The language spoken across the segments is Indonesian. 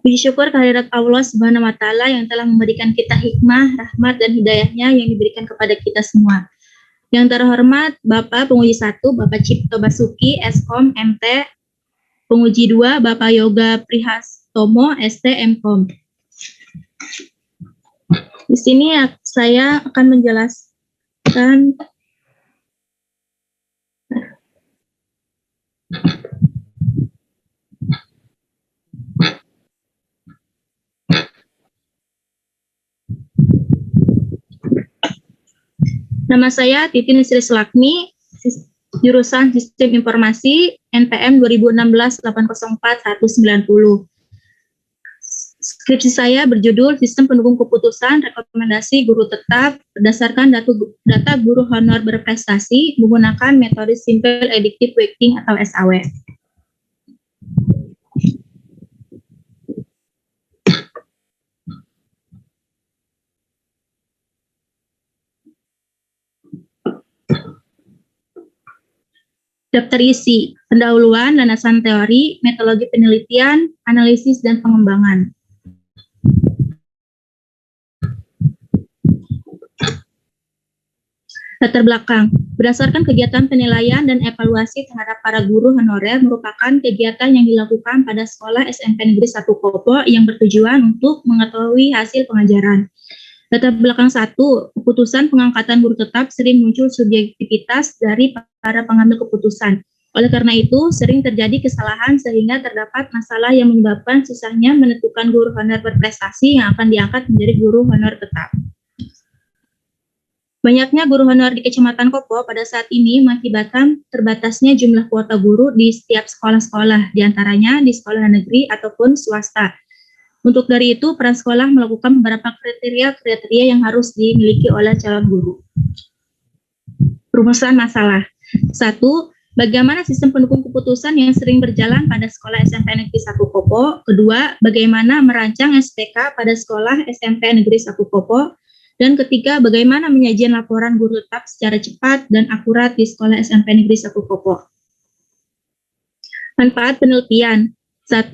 Puji syukur kehadirat Allah Subhanahu wa Ta'ala yang telah memberikan kita hikmah, rahmat, dan hidayahnya yang diberikan kepada kita semua. Yang terhormat Bapak Penguji 1, Bapak Cipto Basuki, Eskom, MT. Penguji 2, Bapak Yoga Prihastomo, ST, MKOM. Di sini saya akan menjelaskan nama saya Titin Sri Sulakmi, jurusan Sistem Informasi, NPM 2016-804-190. Skripsi saya berjudul Sistem Pendukung Keputusan Rekomendasi Guru Tetap berdasarkan data guru honor berprestasi menggunakan metode Simple Additive Weighting atau SAW. Daftar isi, pendahuluan, landasan teori, metodologi penelitian, analisis, dan pengembangan. Latar belakang, berdasarkan kegiatan penilaian dan evaluasi terhadap para guru honorer merupakan kegiatan yang dilakukan pada sekolah SMP Negeri 1 Kopo yang bertujuan untuk mengetahui hasil pengajaran. Latar belakang 1, keputusan pengangkatan guru tetap sering muncul subjektivitas dari para pengambil keputusan. Oleh karena itu, sering terjadi kesalahan sehingga terdapat masalah yang menyebabkan susahnya menentukan guru honor berprestasi yang akan diangkat menjadi guru honor tetap. Banyaknya guru honor di Kecamatan Kopo pada saat ini mengakibatkan terbatasnya jumlah kuota guru di setiap sekolah-sekolah, diantaranya di sekolah negeri ataupun swasta. Untuk dari itu, peran sekolah melakukan beberapa kriteria yang harus dimiliki oleh calon guru. Rumusan masalah. 1. Bagaimana sistem pendukung keputusan yang sering berjalan pada sekolah SMP Negeri 1 Kopo? Kedua, bagaimana merancang SPK pada sekolah SMP Negeri 1 Kopo? Dan ketiga, bagaimana menyajikan laporan guru tetap secara cepat dan akurat di sekolah SMP Negeri 1 Kopo? Manfaat penelitian. 1.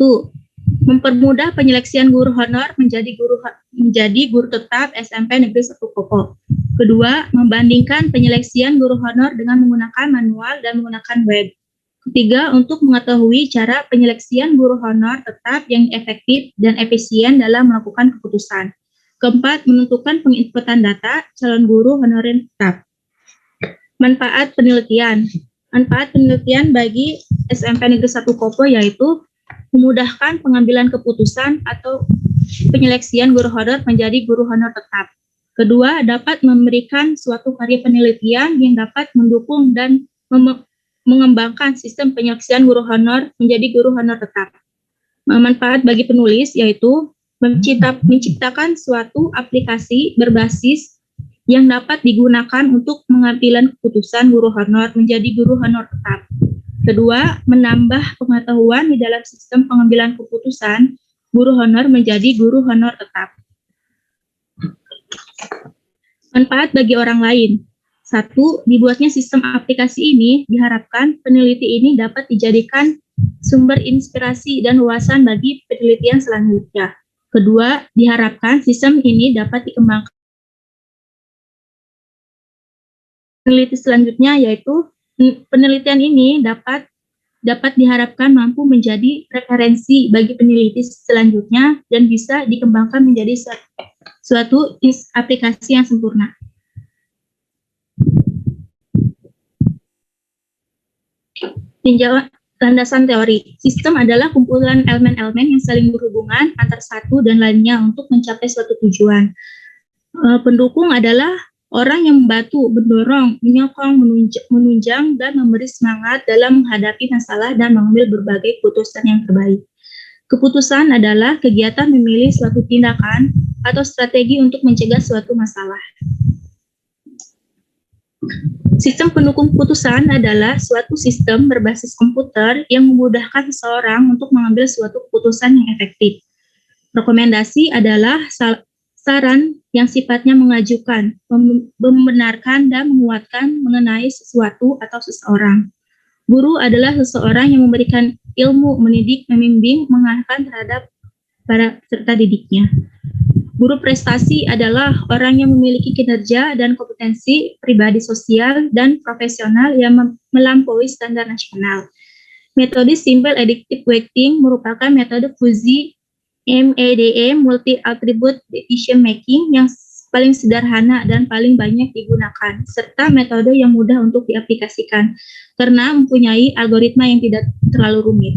Mempermudah penyeleksian guru honor menjadi guru tetap SMP Negeri 1 Kopo. Kedua, membandingkan penyeleksian guru honor dengan menggunakan manual dan menggunakan web. Ketiga, untuk mengetahui cara penyeleksian guru honor tetap yang efektif dan efisien dalam melakukan keputusan. Keempat, menentukan penginputan data calon guru honorer tetap. Manfaat penelitian. Manfaat penelitian bagi SMP Negeri 1 Kopo yaitu memudahkan pengambilan keputusan atau penyeleksian guru honor menjadi guru honor tetap. Kedua, dapat memberikan suatu karya penelitian yang dapat mendukung dan mengembangkan sistem penyeleksian guru honor menjadi guru honor tetap. Manfaat bagi penulis yaitu menciptakan suatu aplikasi berbasis yang dapat digunakan untuk pengambilan keputusan guru honor menjadi guru honor tetap. Kedua, menambah pengetahuan di dalam sistem pengambilan keputusan guru honor menjadi guru honor tetap. Manfaat bagi orang lain. 1. Dibuatnya sistem aplikasi ini diharapkan peneliti ini dapat dijadikan sumber inspirasi dan wawasan bagi penelitian selanjutnya. Kedua, diharapkan sistem ini dapat dikembangkan peneliti selanjutnya, yaitu penelitian ini dapat diharapkan mampu menjadi referensi bagi peneliti selanjutnya dan bisa dikembangkan menjadi suatu aplikasi yang sempurna. Tinjauan landasan teori. Sistem adalah kumpulan elemen-elemen yang saling berhubungan antar satu dan lainnya untuk mencapai suatu tujuan. Pendukung adalah orang yang membantu, mendorong, menyokong, menunjang, dan memberi semangat dalam menghadapi masalah dan mengambil berbagai keputusan yang terbaik. Keputusan adalah kegiatan memilih suatu tindakan atau strategi untuk mencegah suatu masalah. Sistem pendukung keputusan adalah suatu sistem berbasis komputer yang memudahkan seseorang untuk mengambil suatu keputusan yang efektif. Rekomendasi adalah saran yang sifatnya mengajukan, membenarkan, dan menguatkan mengenai sesuatu atau seseorang. Guru adalah seseorang yang memberikan ilmu, mendidik, membimbing, mengarahkan terhadap para peserta didiknya. Guru prestasi adalah orang yang memiliki kinerja dan kompetensi pribadi sosial dan profesional yang melampaui standar nasional. Metode Simple Additive Weighting merupakan metode fuzzy MADE Multi Attribute Decision Making yang paling sederhana dan paling banyak digunakan, serta metode yang mudah untuk diaplikasikan karena mempunyai algoritma yang tidak terlalu rumit.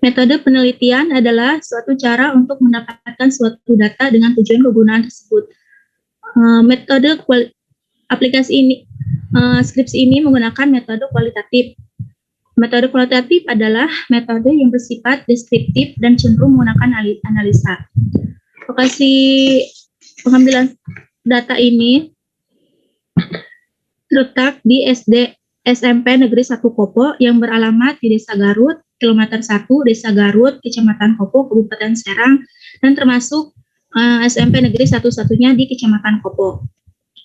Metode penelitian adalah suatu cara untuk mendapatkan suatu data dengan tujuan kegunaan tersebut. Metode aplikasi ini, skripsi ini menggunakan metode kualitatif. Metode kualitatif adalah metode yang bersifat deskriptif dan cenderung menggunakan analisa. Lokasi pengambilan data ini terletak di SD SMP Negeri 1 Kopo yang beralamat di Desa Garut, Kilometer 1, Desa Garut, Kecamatan Kopo, Kabupaten Serang, dan termasuk SMP Negeri satu-satunya di Kecamatan Kopo.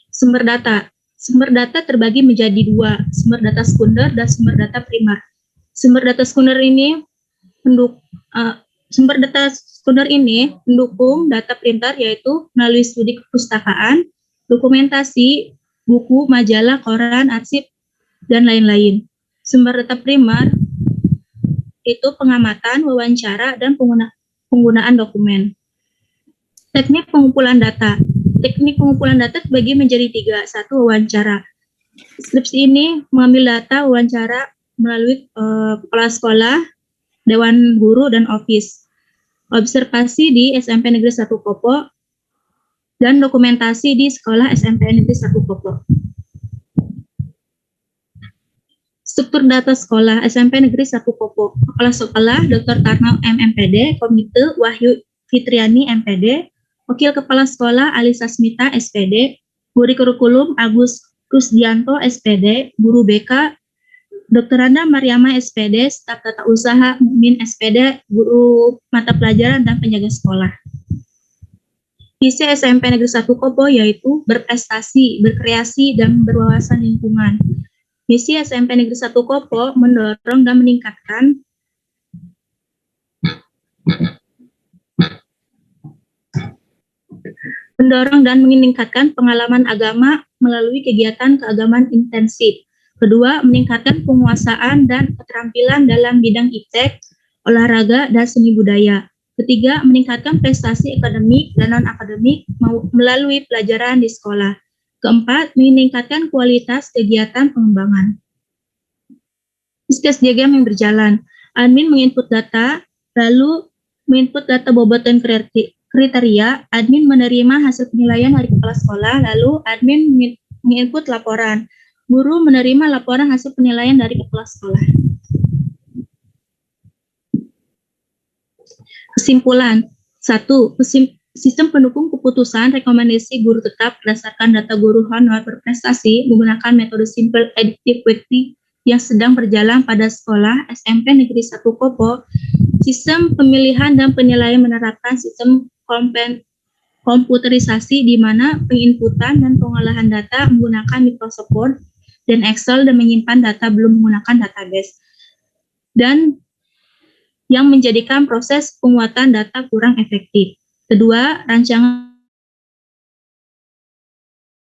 Sumber data. Sumber data terbagi menjadi dua, sumber data sekunder dan sumber data primer. Sumber data sekunder ini mendukung data printer, yaitu melalui studi kepustakaan, dokumentasi, buku, majalah, koran, arsip, dan lain-lain. Sumber data primer itu pengamatan, wawancara, dan penggunaan dokumen. Teknik pengumpulan data. Teknik pengumpulan data terbagi menjadi tiga. Satu, wawancara. Skripsi ini mengambil data wawancara melalui kepala sekolah, dewan guru, dan office. Observasi di SMP Negeri 1 Kopo, dan dokumentasi di sekolah SMP Negeri 1 Kopo. Struktur data sekolah SMP Negeri 1 Kopo. Kepala sekolah Dr. Tarno MMPD, Komite Wahyu Fitriani MPD, Wakil Kepala Sekolah Alisa Smita SPD, Guru Kurikulum Agus Kusdianto SPD, Guru BK Dr. Randa Mariama SPD, Staf Tata Usaha Mukmin SPD, Guru Mata Pelajaran dan Penjaga Sekolah. Visi SMP Negeri 1 Kopo yaitu berprestasi, berkreasi, dan berwawasan lingkungan. Misi SMP Negeri 1 Kopo mendorong dan meningkatkan pengalaman agama melalui kegiatan keagamaan intensif. Kedua, meningkatkan penguasaan dan keterampilan dalam bidang iptek, olahraga, dan seni budaya. Ketiga, meningkatkan prestasi akademik dan non-akademik melalui pelajaran di sekolah. Keempat, meningkatkan kualitas kegiatan pengembangan. Diskus diagram yang berjalan. Admin menginput data, lalu menginput data bobot dan kriteria. Admin menerima hasil penilaian dari kepala sekolah, lalu admin menginput laporan. Guru menerima laporan hasil penilaian dari kepala sekolah. Kesimpulan. 1. Sistem pendukung keputusan rekomendasi guru tetap berdasarkan data guru honor berprestasi menggunakan metode Simple Additive Weighting yang sedang berjalan pada sekolah SMP Negeri 1 Kopo. Sistem pemilihan dan penilaian menerapkan sistem komputerisasi di mana penginputan dan pengolahan data menggunakan Microsoft Word dan Excel dan menyimpan data belum menggunakan database. Dan yang menjadikan proses penguatan data kurang efektif. Kedua, rancangan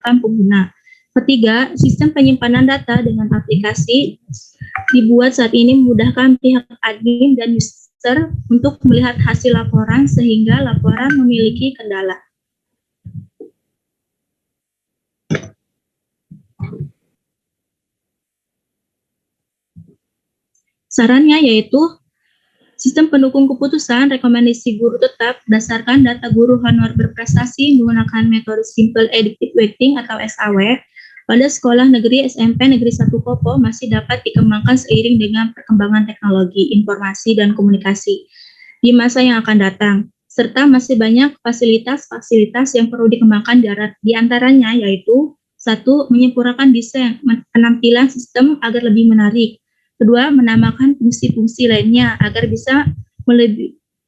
pengguna. Ketiga, sistem penyimpanan data dengan aplikasi dibuat saat ini memudahkan pihak admin dan user untuk melihat hasil laporan sehingga laporan memiliki kendala. Sarannya yaitu sistem pendukung keputusan rekomendasi guru tetap berdasarkan data guru honor berprestasi menggunakan metode Simple Additive Weighting atau SAW pada sekolah negeri SMP Negeri 1 Kopo masih dapat dikembangkan seiring dengan perkembangan teknologi, informasi, dan komunikasi di masa yang akan datang, serta masih banyak fasilitas-fasilitas yang perlu dikembangkan di antaranya yaitu 1. Menyempurnakan desain penampilan sistem agar lebih menarik. Kedua, menambahkan fungsi-fungsi lainnya agar bisa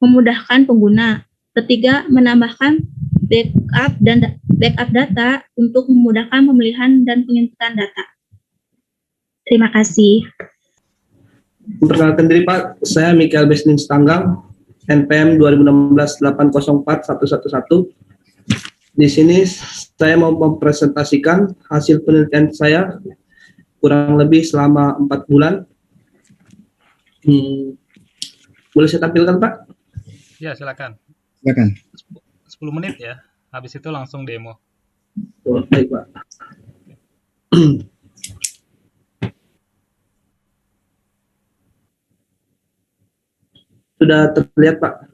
memudahkan pengguna. Ketiga, menambahkan backup dan backup data untuk memudahkan pemilihan dan penginputan data. Terima kasih. Perkenalkan diri Pak, saya Mikael Besnin Stanggang, NPM 2016-804-111. Di sini saya mau mempresentasikan hasil penelitian saya kurang lebih selama 4 bulan. Boleh saya tampilkan Pak? Ya, silakan. Silakan. 10 menit ya, habis itu langsung demo. Oh, baik Pak. Sudah terlihat Pak?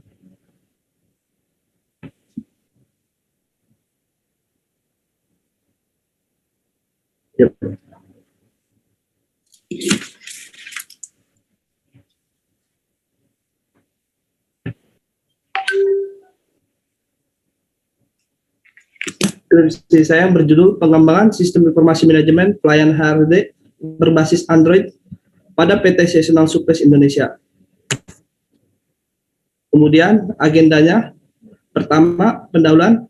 Yep. Skripsi saya yang berjudul Pengembangan Sistem Informasi Manajemen Pelayanan HRD berbasis Android pada PT Seasonal Supplies Indonesia. Kemudian agendanya, pertama pendahuluan.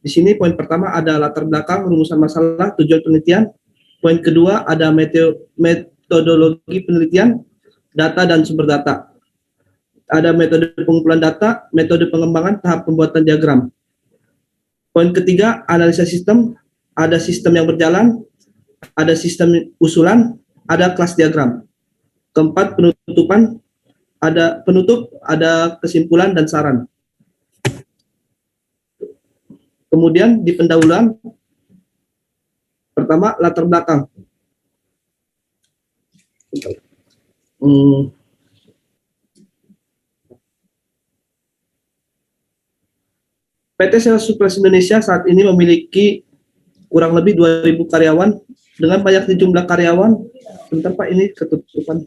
Di sini poin pertama ada latar belakang, rumusan masalah, tujuan penelitian. Poin kedua ada metodologi penelitian, data dan sumber data. Ada metode pengumpulan data, metode pengembangan, tahap pembuatan diagram. Poin ketiga, analisa sistem, ada sistem yang berjalan, ada sistem usulan, ada kelas diagram. Keempat, penutupan, ada penutup, ada kesimpulan dan saran. Kemudian di pendahuluan, pertama latar belakang. PT Seasonal Supplies Indonesia saat ini memiliki kurang lebih 2.000 karyawan dengan banyaknya jumlah karyawan. Sebentar Pak, ini ketutupan.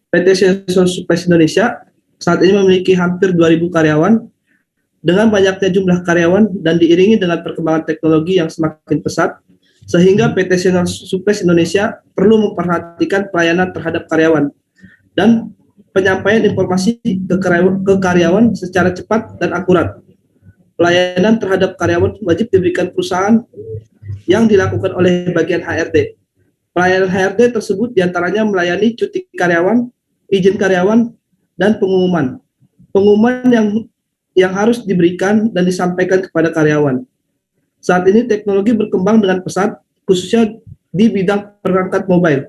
PT Seasonal Supplies Indonesia saat ini memiliki hampir 2.000 karyawan dengan banyaknya jumlah karyawan dan diiringi dengan perkembangan teknologi yang semakin pesat, sehingga PT Seasonal Supplies Indonesia perlu memperhatikan pelayanan terhadap karyawan dan penyampaian informasi ke karyawan secara cepat dan akurat. Pelayanan terhadap karyawan wajib diberikan perusahaan yang dilakukan oleh bagian HRD. Pelayanan HRD tersebut diantaranya melayani cuti karyawan, izin karyawan, dan pengumuman. Pengumuman yang harus diberikan dan disampaikan kepada karyawan. Saat ini teknologi berkembang dengan pesat, khususnya di bidang perangkat mobile.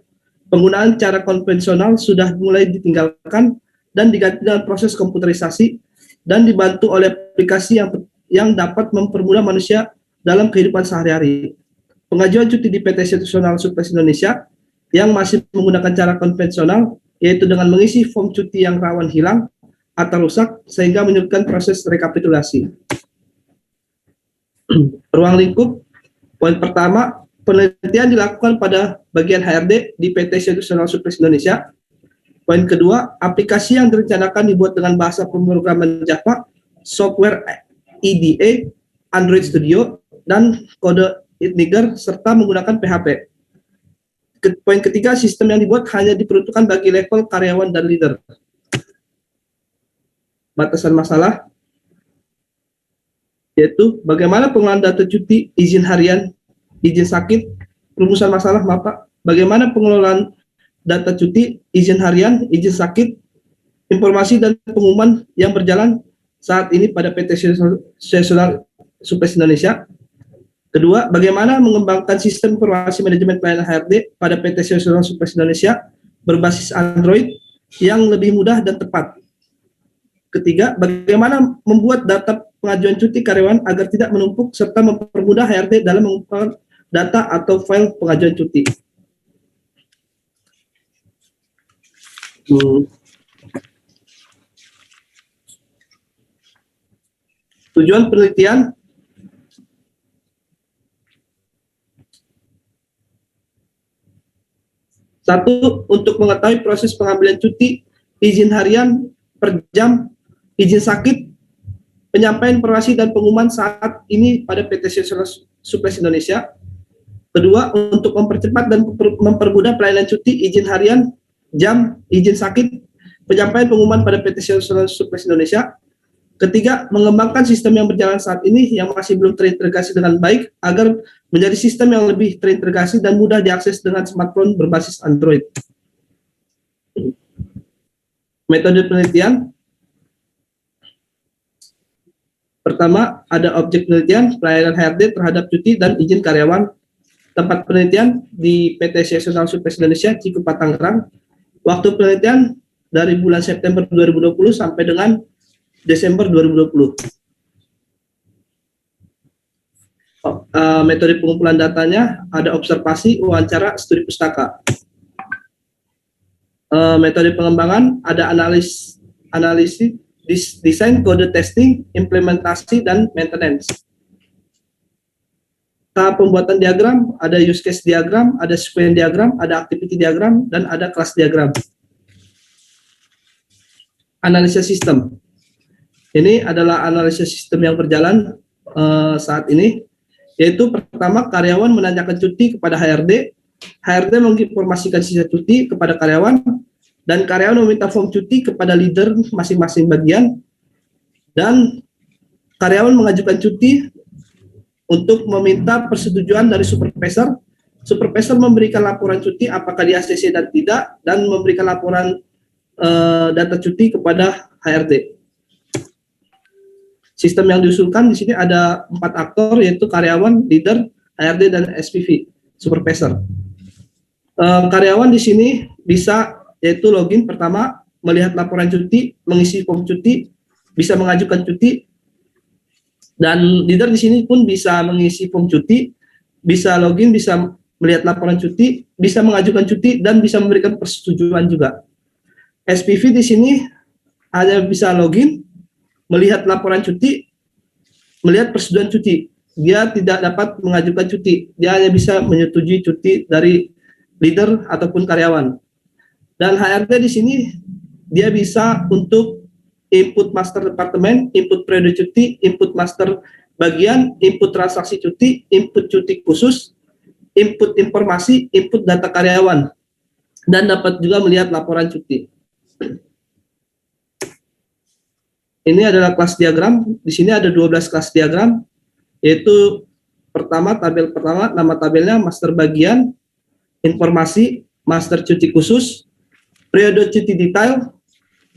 Penggunaan cara konvensional sudah mulai ditinggalkan dan diganti dengan proses komputerisasi dan dibantu oleh aplikasi yang dapat mempermudah manusia dalam kehidupan sehari-hari. Pengajuan cuti di PT Seasonal Supplies Indonesia yang masih menggunakan cara konvensional, yaitu dengan mengisi form cuti yang rawan hilang atau rusak, sehingga menyulitkan proses rekapitulasi. Ruang lingkup, poin pertama, penelitian dilakukan pada bagian HRD di PT Seasonal Supplies Indonesia. Poin kedua, aplikasi yang direncanakan dibuat dengan bahasa pemrograman Java, software EDA, Android Studio, dan kode Integer, serta menggunakan PHP. Poin ketiga, sistem yang dibuat hanya diperuntukkan bagi level karyawan dan leader. Batasan masalah, yaitu bagaimana pengelolaan data cuti, izin harian, izin sakit, rumusan masalah, maaf Pak, bagaimana pengelolaan data cuti, izin harian, izin sakit, informasi dan pengumuman yang berjalan saat ini pada PT Seasonal Supplies Indonesia. Kedua, bagaimana mengembangkan sistem informasi manajemen pelayanan HRD pada PT Seasonal Supplies Indonesia berbasis Android yang lebih mudah dan tepat. Ketiga, bagaimana membuat data pengajuan cuti karyawan agar tidak menumpuk serta mempermudah HRD dalam mengumpulkan data atau file pengajuan cuti. Tujuan penelitian. Satu, untuk mengetahui proses pengambilan cuti, izin harian per jam, izin sakit, penyampaian informasi dan pengumuman saat ini pada PT Suples Indonesia. Kedua, untuk mempercepat dan mempermudah pelayanan cuti, izin harian, jam, izin sakit, penyampaian pengumuman pada PT Suples Indonesia. Ketiga, mengembangkan sistem yang berjalan saat ini yang masih belum terintegrasi dengan baik agar menjadi sistem yang lebih terintegrasi dan mudah diakses dengan smartphone berbasis Android. Metode penelitian. Pertama, ada objek penelitian pelayanan HRD terhadap cuti dan izin karyawan. Tempat penelitian di PT Nasional Suples Indonesia, Cikupa, Tangerang. Waktu penelitian dari bulan September 2020 sampai dengan Desember 2020. Metode pengumpulan datanya ada observasi, wawancara, studi pustaka. Metode pengembangan ada analisis, desain, kode testing, implementasi, dan maintenance. Tahap pembuatan diagram ada use case diagram, ada sequence diagram, ada activity diagram, dan ada class diagram. Analisa sistem. Ini adalah analisis sistem yang berjalan saat ini, yaitu pertama karyawan menanyakan cuti kepada HRD, HRD menginformasikan sisa cuti kepada karyawan, dan karyawan meminta form cuti kepada leader masing-masing bagian, dan karyawan mengajukan cuti untuk meminta persetujuan dari supervisor. Supervisor memberikan laporan cuti apakah di ACC dan tidak, dan memberikan laporan data cuti kepada HRD. Sistem yang diusulkan di sini ada 4 aktor, yaitu karyawan, leader, HRD, dan SPV, supervisor. Karyawan di sini bisa yaitu login pertama, melihat laporan cuti, mengisi form cuti, bisa mengajukan cuti, dan leader di sini pun bisa mengisi form cuti, bisa login, bisa melihat laporan cuti, bisa mengajukan cuti, dan bisa memberikan persetujuan juga. SPV di sini hanya bisa login, melihat laporan cuti, melihat persetujuan cuti. Dia tidak dapat mengajukan cuti, dia hanya bisa menyetujui cuti dari leader ataupun karyawan. Dan HRD di sini dia bisa untuk input master departemen, input periode cuti, input master bagian, input transaksi cuti, input cuti khusus, input informasi, input data karyawan, dan dapat juga melihat laporan cuti. Ini adalah kelas diagram. Di sini ada 12 kelas diagram, yaitu pertama, tabel pertama, nama tabelnya master bagian, informasi, master cuti khusus, periode cuti detail,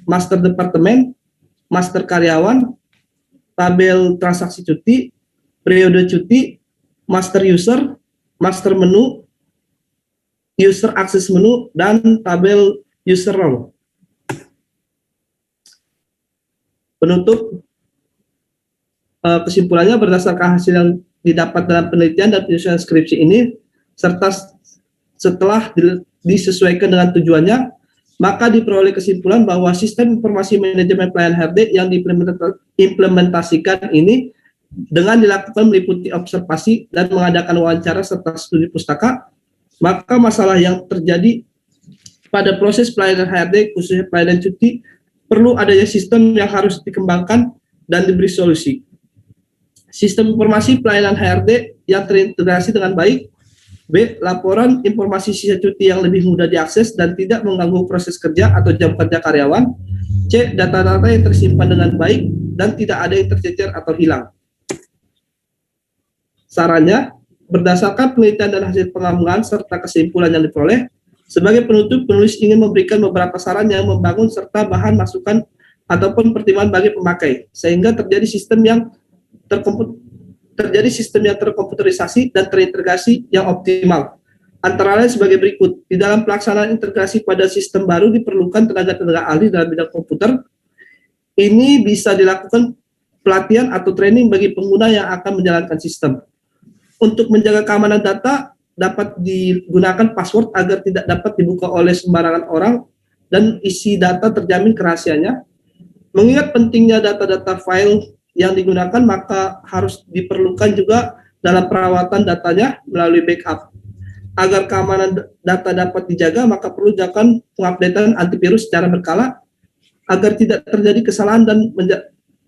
master departemen, master karyawan, tabel transaksi cuti, periode cuti, master user, master menu, user akses menu, dan tabel user role. Penutup, kesimpulannya berdasarkan hasil yang didapat dalam penelitian dan penyusunan skripsi ini, serta setelah disesuaikan dengan tujuannya, maka diperoleh kesimpulan bahwa sistem informasi manajemen pelayanan HRD yang diimplementasikan ini dengan dilakukan meliputi observasi dan mengadakan wawancara serta studi pustaka, maka masalah yang terjadi pada proses pelayanan HRD, khususnya pelayanan cuti, perlu adanya sistem yang harus dikembangkan dan diberi solusi. Sistem informasi pelayanan HRD yang terintegrasi dengan baik. B. Laporan informasi sisa cuti yang lebih mudah diakses dan tidak mengganggu proses kerja atau jam kerja karyawan. C. Data-data yang tersimpan dengan baik dan tidak ada yang tercecer atau hilang. Sarannya, berdasarkan penelitian dan hasil pengembangan serta kesimpulan yang diperoleh, sebagai penutup, penulis ingin memberikan beberapa saran yang membangun serta bahan masukan ataupun pertimbangan bagi pemakai, sehingga terjadi sistem yang terkomputerisasi dan terintegrasi yang optimal. Antara lain sebagai berikut: di dalam pelaksanaan integrasi pada sistem baru diperlukan tenaga-tenaga ahli dalam bidang komputer. Ini bisa dilakukan pelatihan atau training bagi pengguna yang akan menjalankan sistem. Untuk menjaga keamanan data, dapat digunakan password agar tidak dapat dibuka oleh sembarangan orang dan isi data terjamin kerahasiaannya. Mengingat pentingnya data-data file yang digunakan, maka harus diperlukan juga dalam perawatan datanya melalui backup. Agar keamanan data dapat dijaga, maka perlu dilakukan pengupdatean antivirus secara berkala agar tidak terjadi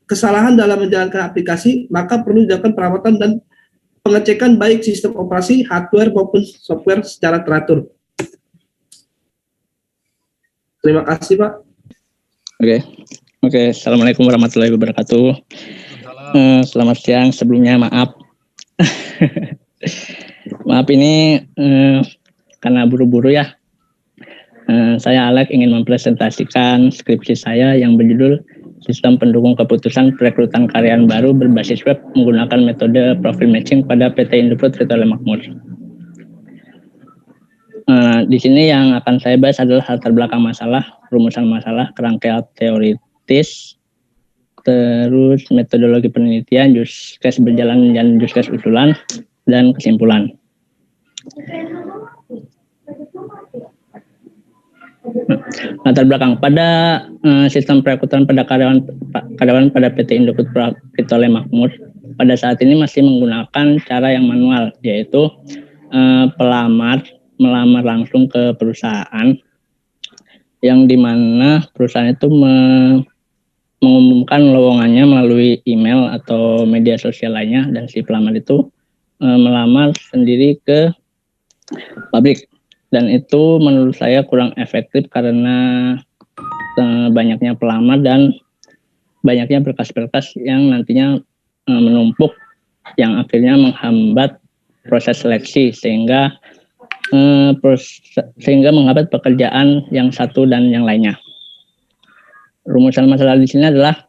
kesalahan dalam menjalankan aplikasi, maka perlu dilakukan perawatan dan pengecekan baik sistem operasi, hardware maupun software secara teratur. Terima kasih, Pak. Oke. Assalamualaikum warahmatullahi wabarakatuh. Selamat siang. Sebelumnya maaf. Maaf ini karena buru-buru ya. Saya Alek ingin mempresentasikan skripsi saya yang berjudul Sistem Pendukung Keputusan Perekrutan Karyawan Baru Berbasis Web Menggunakan Metode Profil Matching pada PT Indofood Retail Makmur. Di sini yang akan saya bahas adalah latar belakang masalah, rumusan masalah, kerangka teoritis, terus metodologi penelitian, use case berjalan dan use case usulan, dan kesimpulan. Latar belakang pada sistem perekrutan pada karyawan pada PT Indofood Retail Makmur pada saat ini masih menggunakan cara yang manual, yaitu melamar langsung ke perusahaan, yang dimana perusahaan itu mengumumkan lowongannya melalui email atau media sosial lainnya, dan si pelamar itu melamar sendiri ke pabrik. Dan itu menurut saya kurang efektif karena banyaknya pelamar dan banyaknya berkas-berkas yang nantinya menumpuk, yang akhirnya menghambat proses seleksi sehingga menghambat pekerjaan yang satu dan yang lainnya. Rumusan masalah di sini adalah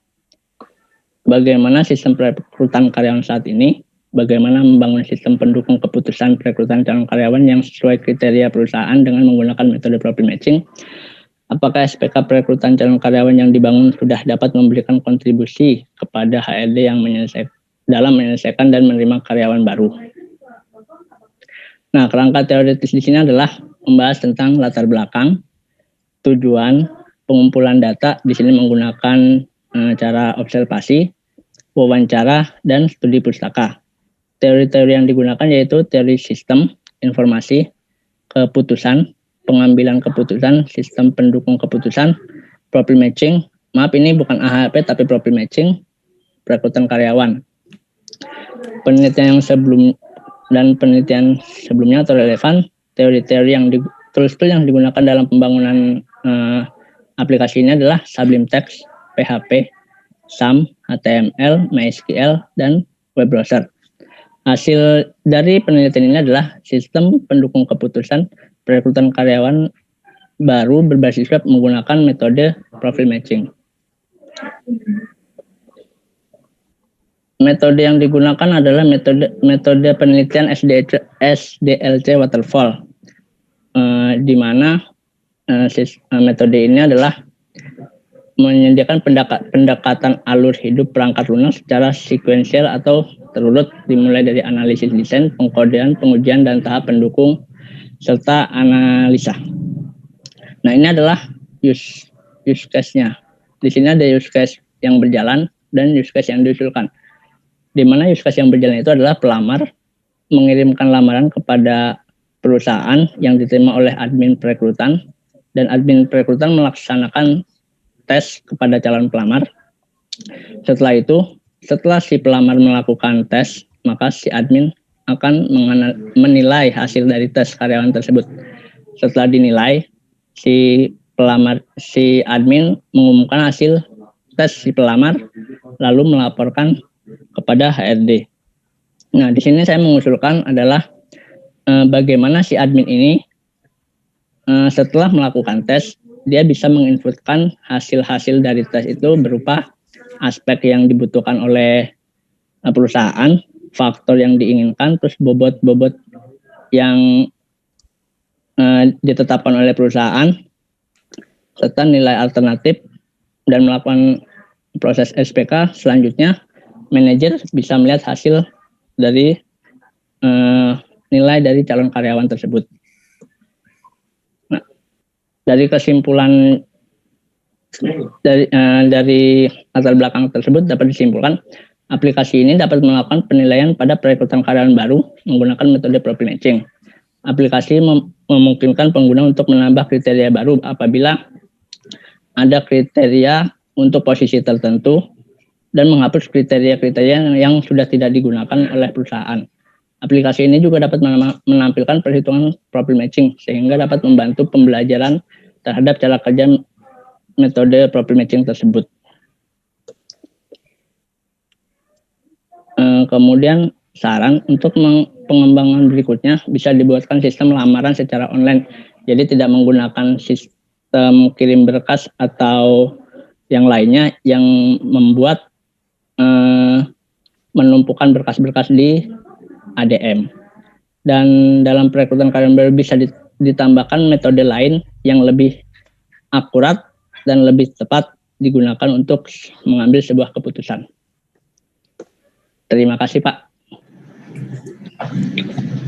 bagaimana sistem perekrutan karyawan saat ini, bagaimana membangun sistem pendukung keputusan perekrutan calon karyawan yang sesuai kriteria perusahaan dengan menggunakan metode profil matching. Apakah SPK perekrutan calon karyawan yang dibangun sudah dapat memberikan kontribusi kepada HRD yang dalam menyelesaikan dan menerima karyawan baru. Nah, kerangka teoritis di sini adalah membahas tentang latar belakang, tujuan, pengumpulan data, di sini menggunakan cara observasi, wawancara, dan studi pustaka. Teori-teori yang digunakan yaitu teori sistem, informasi, keputusan, pengambilan keputusan, sistem pendukung keputusan, profil matching. Maaf, ini bukan AHP tapi profil matching, perekrutan karyawan. Penelitian sebelumnya atau relevan, teori-teori yang tool-tool yang digunakan dalam pembangunan aplikasi ini adalah Sublime Text, PHP, SAM, HTML, MySQL, dan web browser. Hasil dari penelitian ini adalah sistem pendukung keputusan perekrutan karyawan baru berbasis web menggunakan metode profil matching. Metode yang digunakan adalah metode penelitian SDLC Waterfall, di mana metode ini adalah menyediakan pendekatan alur hidup perangkat lunak secara sekuensial atau terurut, dimulai dari analisis desain, pengkodean, pengujian, dan tahap pendukung, serta analisa. Nah, ini adalah use case-nya. Di sini ada use case yang berjalan dan use case yang diusulkan. Di mana use case yang berjalan itu adalah pelamar mengirimkan lamaran kepada perusahaan yang diterima oleh admin perekrutan, dan admin perekrutan melaksanakan tes kepada calon pelamar. Setelah itu, setelah si pelamar melakukan tes, maka si admin akan menilai hasil dari tes karyawan tersebut. Setelah dinilai, si admin mengumumkan hasil tes si pelamar, lalu melaporkan kepada HRD. Nah, di sini saya mengusulkan adalah bagaimana si admin ini setelah melakukan tes, dia bisa menginputkan hasil-hasil dari tes itu berupa aspek yang dibutuhkan oleh perusahaan, faktor yang diinginkan, terus bobot-bobot yang ditetapkan oleh perusahaan, serta nilai alternatif, dan melakukan proses SPK. Selanjutnya, manajer bisa melihat hasil dari nilai dari calon karyawan tersebut. Nah, dari kesimpulan dari latar belakang tersebut dapat disimpulkan aplikasi ini dapat melakukan penilaian pada perekrutan karyawan baru menggunakan metode profil matching. Aplikasi memungkinkan pengguna untuk menambah kriteria baru apabila ada kriteria untuk posisi tertentu dan menghapus kriteria-kriteria yang sudah tidak digunakan oleh perusahaan. Aplikasi ini juga dapat menampilkan perhitungan profil matching sehingga dapat membantu pembelajaran terhadap cara kerja metode profil matching tersebut. Kemudian saran untuk pengembangan berikutnya bisa dibuatkan sistem lamaran secara online. Jadi tidak menggunakan sistem kirim berkas atau yang lainnya yang membuat menumpukan berkas-berkas di ADM. Dan dalam perekrutan karyawan baru bisa ditambahkan metode lain yang lebih akurat dan lebih tepat digunakan untuk mengambil sebuah keputusan. Terima kasih, Pak.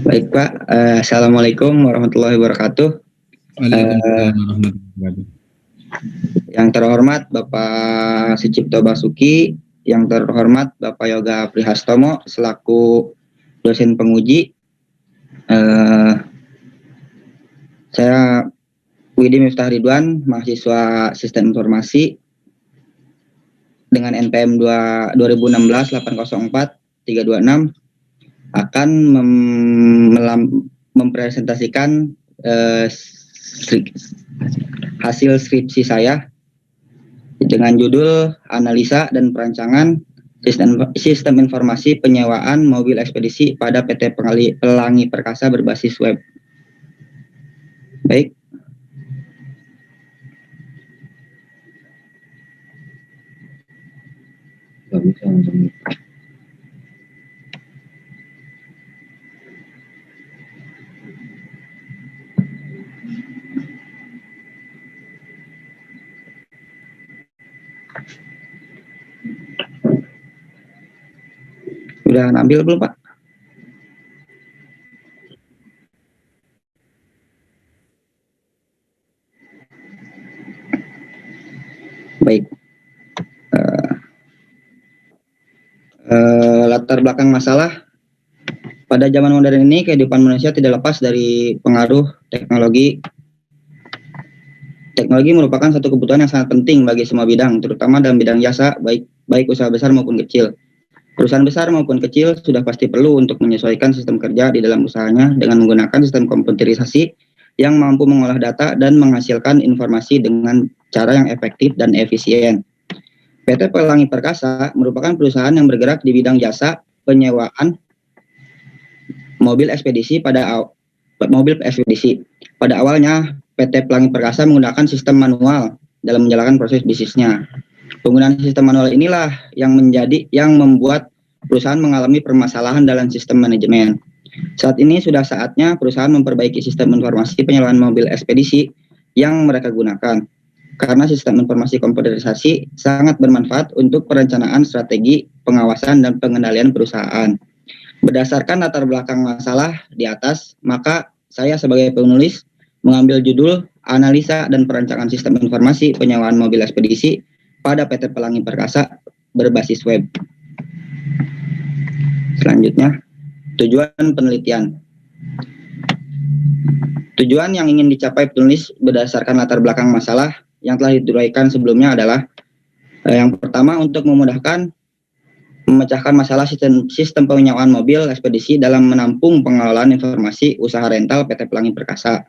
Baik, Pak. Assalamualaikum warahmatullahi wabarakatuh. Yang terhormat Bapak Sucipto Basuki, yang terhormat Bapak Yoga Prihastomo selaku dosen penguji. Saya Widi Miftah Ridwan, mahasiswa Sistem Informasi dengan NPM 2016-804-326 akan mempresentasikan hasil skripsi saya dengan judul Analisa dan Perancangan Sistem Informasi Penyewaan Mobil Ekspedisi pada PT Pelangi Perkasa berbasis web. Baik. Sudah ambil belum, Pak? Baik. Latar belakang masalah. Pada zaman modern ini, kehidupan manusia tidak lepas dari pengaruh teknologi. Teknologi merupakan satu kebutuhan yang sangat penting bagi semua bidang, terutama dalam bidang jasa, baik usaha besar maupun kecil. Perusahaan besar maupun kecil sudah pasti perlu untuk menyesuaikan sistem kerja di dalam usahanya dengan menggunakan sistem komputerisasi yang mampu mengolah data dan menghasilkan informasi dengan cara yang efektif dan efisien. PT Pelangi Perkasa merupakan perusahaan yang bergerak di bidang jasa penyewaan mobil ekspedisi. Pada awalnya PT Pelangi Perkasa menggunakan sistem manual dalam menjalankan proses bisnisnya. Penggunaan sistem manual inilah yang membuat perusahaan mengalami permasalahan dalam sistem manajemen. Saat ini sudah saatnya perusahaan memperbaiki sistem informasi penyewaan mobil ekspedisi yang mereka gunakan. Karena sistem informasi komputerisasi sangat bermanfaat untuk perencanaan strategi, pengawasan, dan pengendalian perusahaan. Berdasarkan latar belakang masalah di atas, maka saya sebagai penulis mengambil judul Analisa dan Perancangan Sistem Informasi Penyewaan Mobil Ekspedisi pada PT Pelangi Perkasa berbasis web. Selanjutnya, tujuan penelitian. Tujuan yang ingin dicapai penulis berdasarkan latar belakang masalah yang telah diuraikan sebelumnya adalah yang pertama, untuk memudahkan memecahkan masalah sistem penyewaan mobil ekspedisi dalam menampung pengelolaan informasi usaha rental PT Pelangi Perkasa.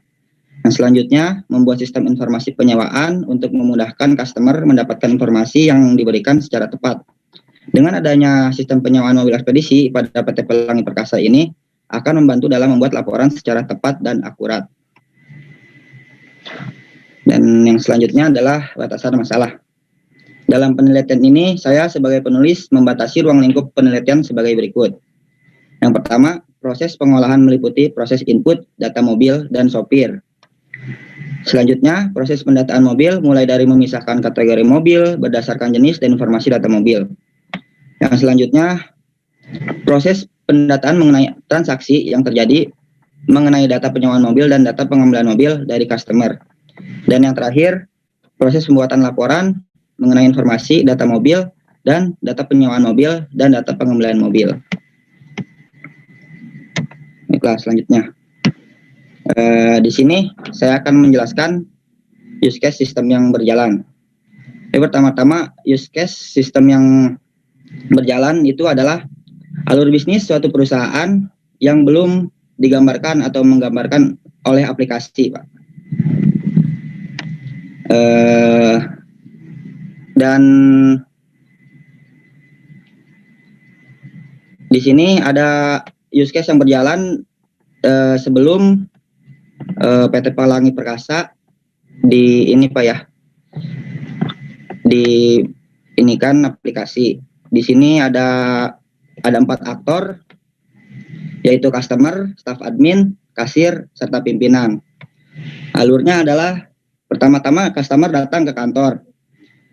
Yang selanjutnya, membuat sistem informasi penyewaan untuk memudahkan customer mendapatkan informasi yang diberikan secara tepat. Dengan adanya sistem penyewaan mobil ekspedisi pada PT Pelangi Perkasa ini akan membantu dalam membuat laporan secara tepat dan akurat. Dan yang selanjutnya adalah batasan masalah. Dalam penelitian ini, saya sebagai penulis membatasi ruang lingkup penelitian sebagai berikut. Yang pertama, proses pengolahan meliputi proses input, data mobil, dan sopir. Selanjutnya, proses pendataan mobil mulai dari memisahkan kategori mobil berdasarkan jenis dan informasi data mobil. Yang selanjutnya, proses pendataan mengenai transaksi yang terjadi mengenai data penyewaan mobil dan data pengambilan mobil dari customer. Dan yang terakhir, proses pembuatan laporan mengenai informasi data mobil dan data penyewaan mobil dan data pengambilan mobil. Baiklah, selanjutnya. Di sini saya akan menjelaskan use case sistem yang berjalan. Pertama-tama, use case sistem yang berjalan itu adalah alur bisnis suatu perusahaan yang belum digambarkan atau menggambarkan oleh aplikasi, Pak. Dan di sini ada use case yang berjalan sebelum PT Pelangi Perkasa di ini Pak ya, di ini kan aplikasi. Di sini ada 4 aktor, yaitu customer, staff admin, kasir, serta pimpinan. Alurnya adalah pertama-tama customer datang ke kantor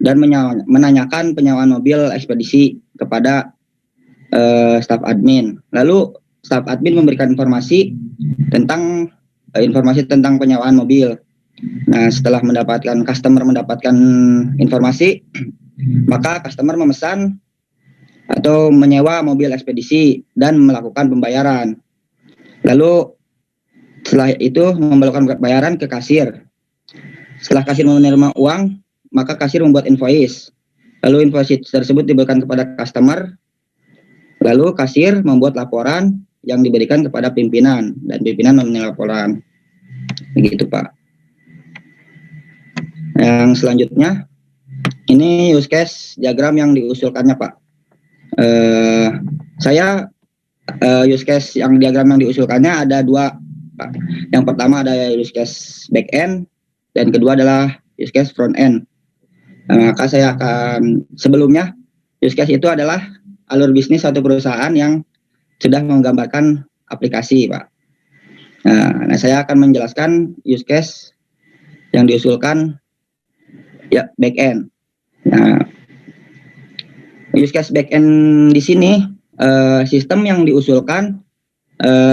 dan menanyakan penyewaan mobil ekspedisi kepada staff admin. Lalu staff admin memberikan informasi tentang penyewaan mobil. Nah, setelah customer mendapatkan informasi, maka customer memesan atau menyewa mobil ekspedisi dan melakukan pembayaran. Lalu setelah itu membagikan bayaran ke kasir. Setelah kasir menerima uang, maka kasir membuat invoice. Lalu invoice tersebut diberikan kepada customer. Lalu kasir membuat laporan yang diberikan kepada pimpinan dan pimpinan menilai laporan. Begitu, Pak. Yang selanjutnya, ini use case diagram yang diusulkannya, Pak. Saya use case yang diagram yang diusulkannya ada 2, Pak. Yang pertama ada use case back end dan kedua adalah use case front end. Maka saya akan sebelumnya use case itu adalah alur bisnis suatu perusahaan yang sudah menggambarkan aplikasi, Pak. Nah, saya akan menjelaskan use case yang diusulkan ya back end. Nah, use case back end di sini sistem yang diusulkan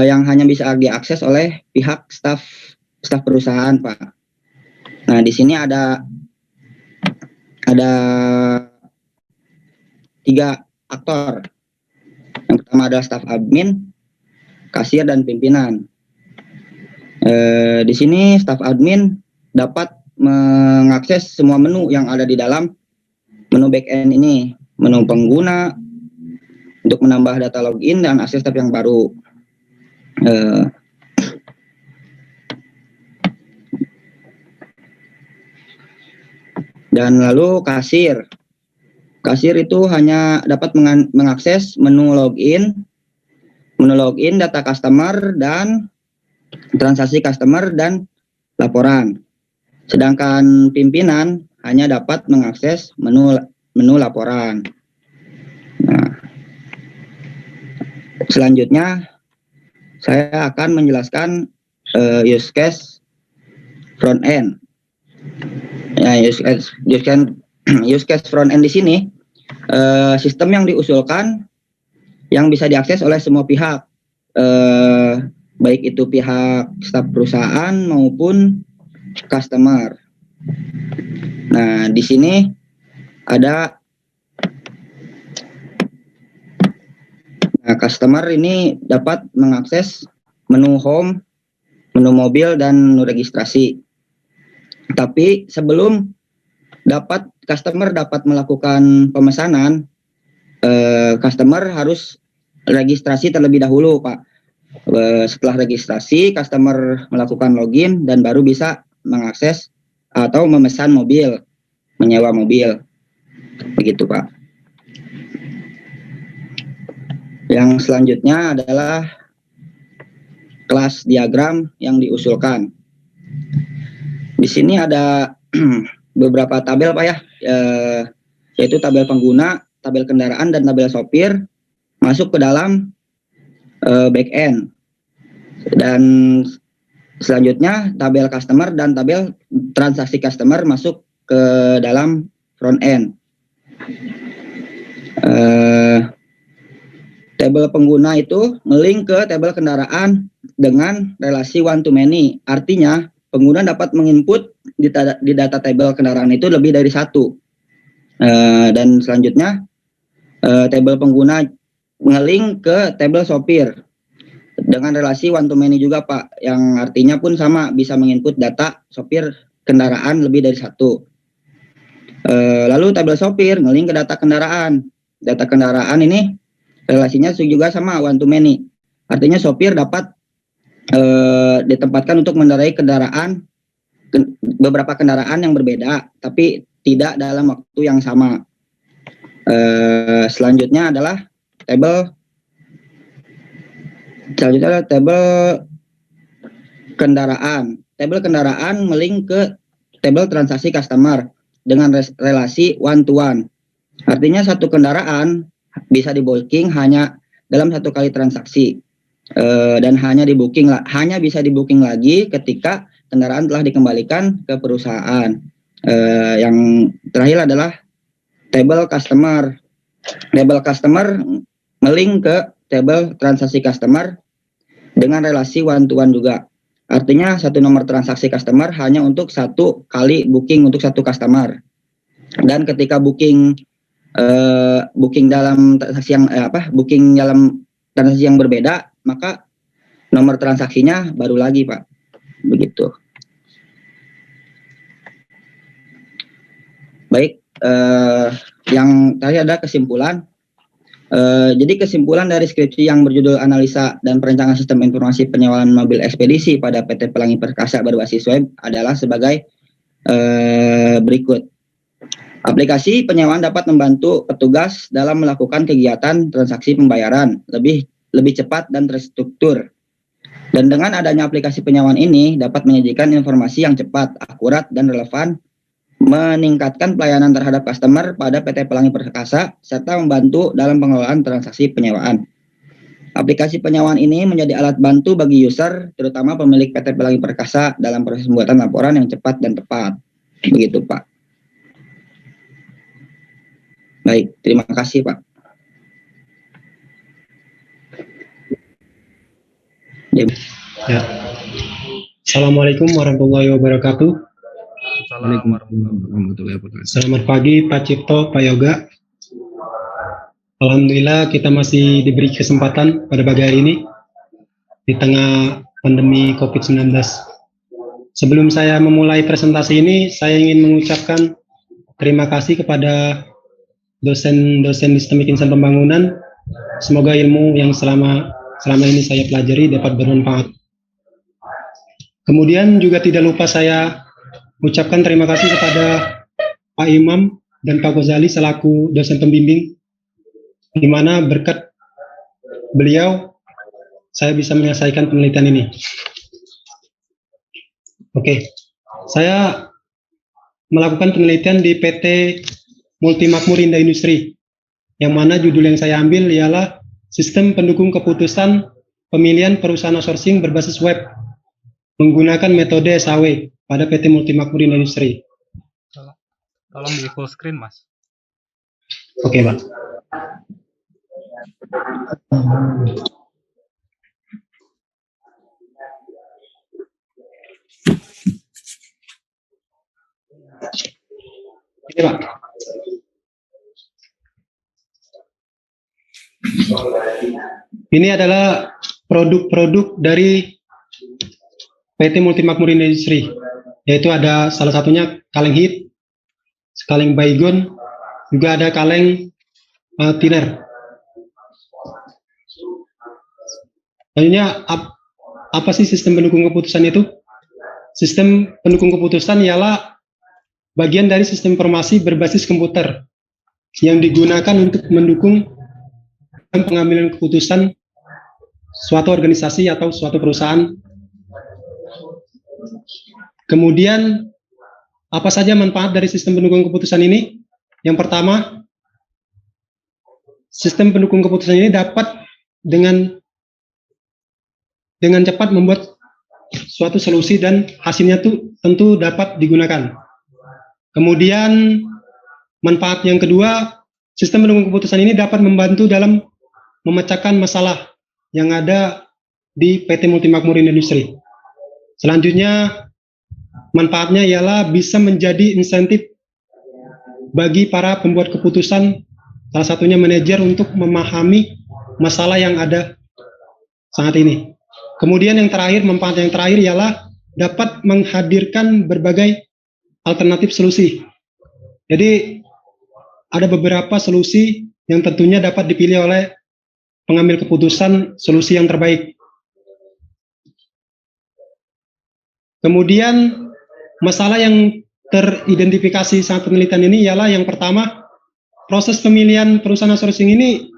yang hanya bisa diakses oleh pihak staf perusahaan, Pak. Nah, di sini ada 3 aktor. Yang pertama adalah staf admin, kasir, dan pimpinan. Di sini staf admin dapat mengakses semua menu yang ada di dalam menu backend ini, menu pengguna untuk menambah data login dan akses tab yang baru. Dan lalu kasir itu hanya dapat mengakses menu login, data customer dan transaksi customer dan laporan. Sedangkan pimpinan hanya dapat mengakses menu laporan. Nah, selanjutnya saya akan menjelaskan use case front end. Ya, use case front end di sini sistem yang diusulkan yang bisa diakses oleh semua pihak, baik itu pihak staf perusahaan maupun customer. Nah, di sini ada customer ini dapat mengakses menu home, menu mobil, dan menu registrasi. Tapi sebelum customer dapat melakukan pemesanan, customer harus registrasi terlebih dahulu, Pak. Setelah registrasi, customer melakukan login dan baru bisa mengakses atau memesan mobil, menyewa mobil. Begitu, Pak. Yang selanjutnya adalah kelas diagram yang diusulkan. Di sini ada beberapa tabel, Pak ya, yaitu tabel pengguna, tabel kendaraan, dan tabel sopir masuk ke dalam back end. Dan selanjutnya tabel customer dan tabel transaksi customer masuk ke dalam front end. Tabel pengguna itu nge-link ke tabel kendaraan dengan relasi one to many. Artinya pengguna dapat menginput di data tabel kendaraan itu lebih dari 1. Dan selanjutnya tabel pengguna nge-link ke tabel sopir dengan relasi one to many juga, Pak, yang artinya pun sama, bisa menginput data sopir kendaraan lebih dari 1. Lalu tabel sopir nge-link ke data kendaraan. Data kendaraan ini relasinya juga sama, one to many. Artinya sopir dapat ditempatkan untuk mengendarai beberapa kendaraan yang berbeda, tapi tidak dalam waktu yang sama. Selanjutnya adalah tabel kendaraan. Tabel kendaraan melink ke tabel transaksi customer dengan relasi one to one. Artinya satu kendaraan bisa di booking hanya dalam satu kali transaksi, dan hanya bisa di booking lagi ketika kendaraan telah dikembalikan ke perusahaan. Yang terakhir adalah tabel customer. Tabel customer melink ke tabel transaksi customer dengan relasi one to one juga. Artinya satu nomor transaksi customer hanya untuk satu kali booking untuk satu customer. Dan ketika booking dalam transaksi yang berbeda, maka nomor transaksinya baru lagi, Pak. Begitu. Baik, yang tadi ada kesimpulan. Jadi kesimpulan dari skripsi yang berjudul Analisa dan Perencanaan Sistem Informasi Penyewaan Mobil Ekspedisi pada PT Pelangi Perkasa berbasis web adalah sebagai berikut. Aplikasi penyewaan dapat membantu petugas dalam melakukan kegiatan transaksi pembayaran lebih cepat dan terstruktur. Dan dengan adanya aplikasi penyewaan ini dapat menyajikan informasi yang cepat, akurat, dan relevan, meningkatkan pelayanan terhadap customer pada PT Pelangi Perkasa, serta membantu dalam pengelolaan transaksi penyewaan. Aplikasi penyewaan ini menjadi alat bantu bagi user, terutama pemilik PT Pelangi Perkasa dalam proses pembuatan laporan yang cepat dan tepat. Begitu, Pak. Baik, terima kasih, Pak. Ya. Assalamualaikum warahmatullahi wabarakatuh. Selamat pagi Pak Cipto, Pak Yoga. Alhamdulillah kita masih diberi kesempatan pada pagi hari ini di tengah pandemi COVID-19. Sebelum saya memulai presentasi ini, saya ingin mengucapkan terima kasih kepada dosen-dosen di Sistem Insan Pembangunan. Semoga ilmu yang selama ini saya pelajari dapat bermanfaat. Kemudian juga tidak lupa saya ucapkan terima kasih kepada Pak Imam dan Pak Ghazali selaku dosen pembimbing, di mana berkat beliau saya bisa menyelesaikan penelitian ini. Oke, saya melakukan penelitian di PT Multimakmur Indah Industri, yang mana judul yang saya ambil ialah Sistem Pendukung Keputusan Pemilihan Perusahaan Outsourcing Berbasis Web menggunakan metode SAW pada PT Multimakmur Indah Industri. Tolong di full screen, Mas. Oke, Pak. Oke, Pak. Ini adalah produk-produk dari PT Multimakmur Industri, yaitu ada salah satunya kaleng hit, kaleng baygon, juga ada kaleng thinner. Selanjutnya, apa sih sistem pendukung keputusan itu? Sistem pendukung keputusan ialah bagian dari sistem informasi berbasis komputer yang digunakan untuk mendukung pengambilan keputusan suatu organisasi atau suatu perusahaan. Kemudian, apa saja manfaat dari sistem pendukung keputusan ini? Yang pertama, sistem pendukung keputusan ini dapat dengan cepat membuat suatu solusi dan hasilnya tentu dapat digunakan. Kemudian, manfaat yang kedua, sistem pendukung keputusan ini dapat membantu dalam memecahkan masalah yang ada di PT Multimakmur Industri. Selanjutnya, manfaatnya ialah bisa menjadi insentif bagi para pembuat keputusan, salah satunya manajer, untuk memahami masalah yang ada saat ini. Kemudian manfaat yang terakhir ialah dapat menghadirkan berbagai alternatif solusi. Jadi ada beberapa solusi yang tentunya dapat dipilih oleh pengambil keputusan solusi yang terbaik. Kemudian masalah yang teridentifikasi saat penelitian ini ialah yang pertama, proses pemilihan perusahaan outsourcing ini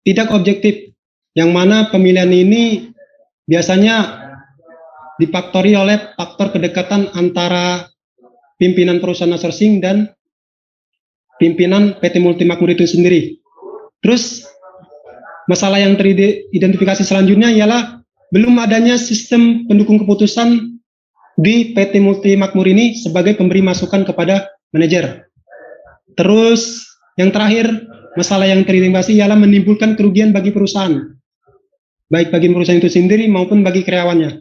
tidak objektif, yang mana pemilihan ini biasanya difaktori oleh faktor kedekatan antara pimpinan perusahaan outsourcing dan pimpinan PT Multimakmur itu sendiri. Terus masalah yang teridentifikasi selanjutnya ialah belum adanya sistem pendukung keputusan di PT Multimakmur ini sebagai pemberi masukan kepada manajer. Terus yang terakhir, masalah yang teridentifikasi ialah menimbulkan kerugian bagi perusahaan, baik bagi perusahaan itu sendiri maupun bagi karyawannya.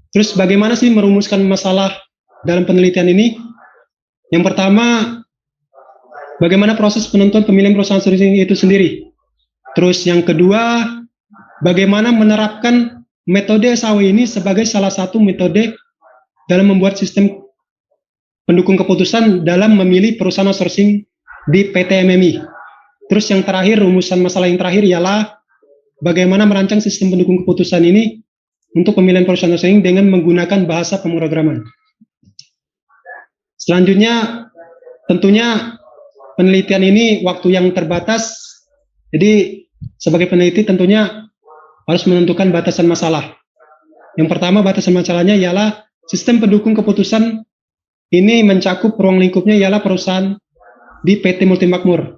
Terus bagaimana sih merumuskan masalah dalam penelitian ini? Yang pertama, bagaimana proses penentuan pemilihan perusahaan outsourcing itu sendiri. Terus yang kedua, bagaimana menerapkan metode SAW ini sebagai salah satu metode dalam membuat sistem pendukung keputusan dalam memilih perusahaan outsourcing di PT MMI. Terus yang terakhir, rumusan masalah yang terakhir ialah bagaimana merancang sistem pendukung keputusan ini untuk pemilihan perusahaan outsourcing dengan menggunakan bahasa pemrograman. Selanjutnya, tentunya penelitian ini waktu yang terbatas, jadi sebagai peneliti tentunya harus menentukan batasan masalah. Yang pertama, batasan masalahnya ialah sistem pendukung keputusan ini mencakup ruang lingkupnya ialah perusahaan di PT Multimakmur.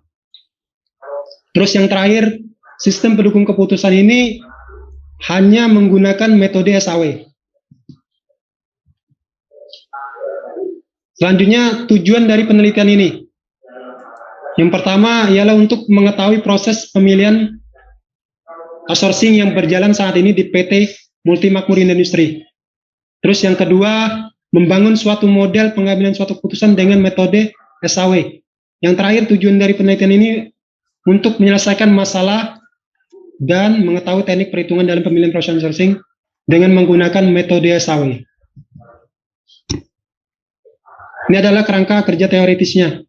Terus yang terakhir, sistem pendukung keputusan ini hanya menggunakan metode SAW. Selanjutnya, tujuan dari penelitian ini. Yang pertama ialah untuk mengetahui proses pemilihan outsourcing yang berjalan saat ini di PT Multimakmur Industri. Terus yang kedua, membangun suatu model pengambilan suatu keputusan dengan metode SAW. Yang terakhir, tujuan dari penelitian ini untuk menyelesaikan masalah dan mengetahui teknik perhitungan dalam pemilihan perusahaan outsourcing dengan menggunakan metode SAW. Ini adalah kerangka kerja teoritisnya.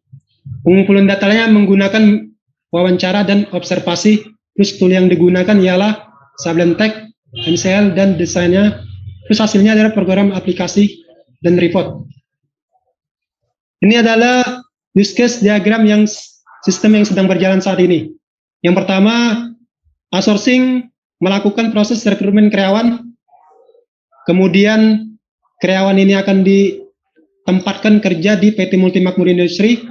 Pengumpulan datanya menggunakan wawancara dan observasi, terus tool yang digunakan ialah Sablentek, MCL, dan desainnya. Terus hasilnya adalah program aplikasi dan report. Ini adalah use case diagram yang sistem yang sedang berjalan saat ini. Yang pertama, outsourcing melakukan proses rekrutmen karyawan, kemudian karyawan ini akan ditempatkan kerja di PT Multimakmur Industri.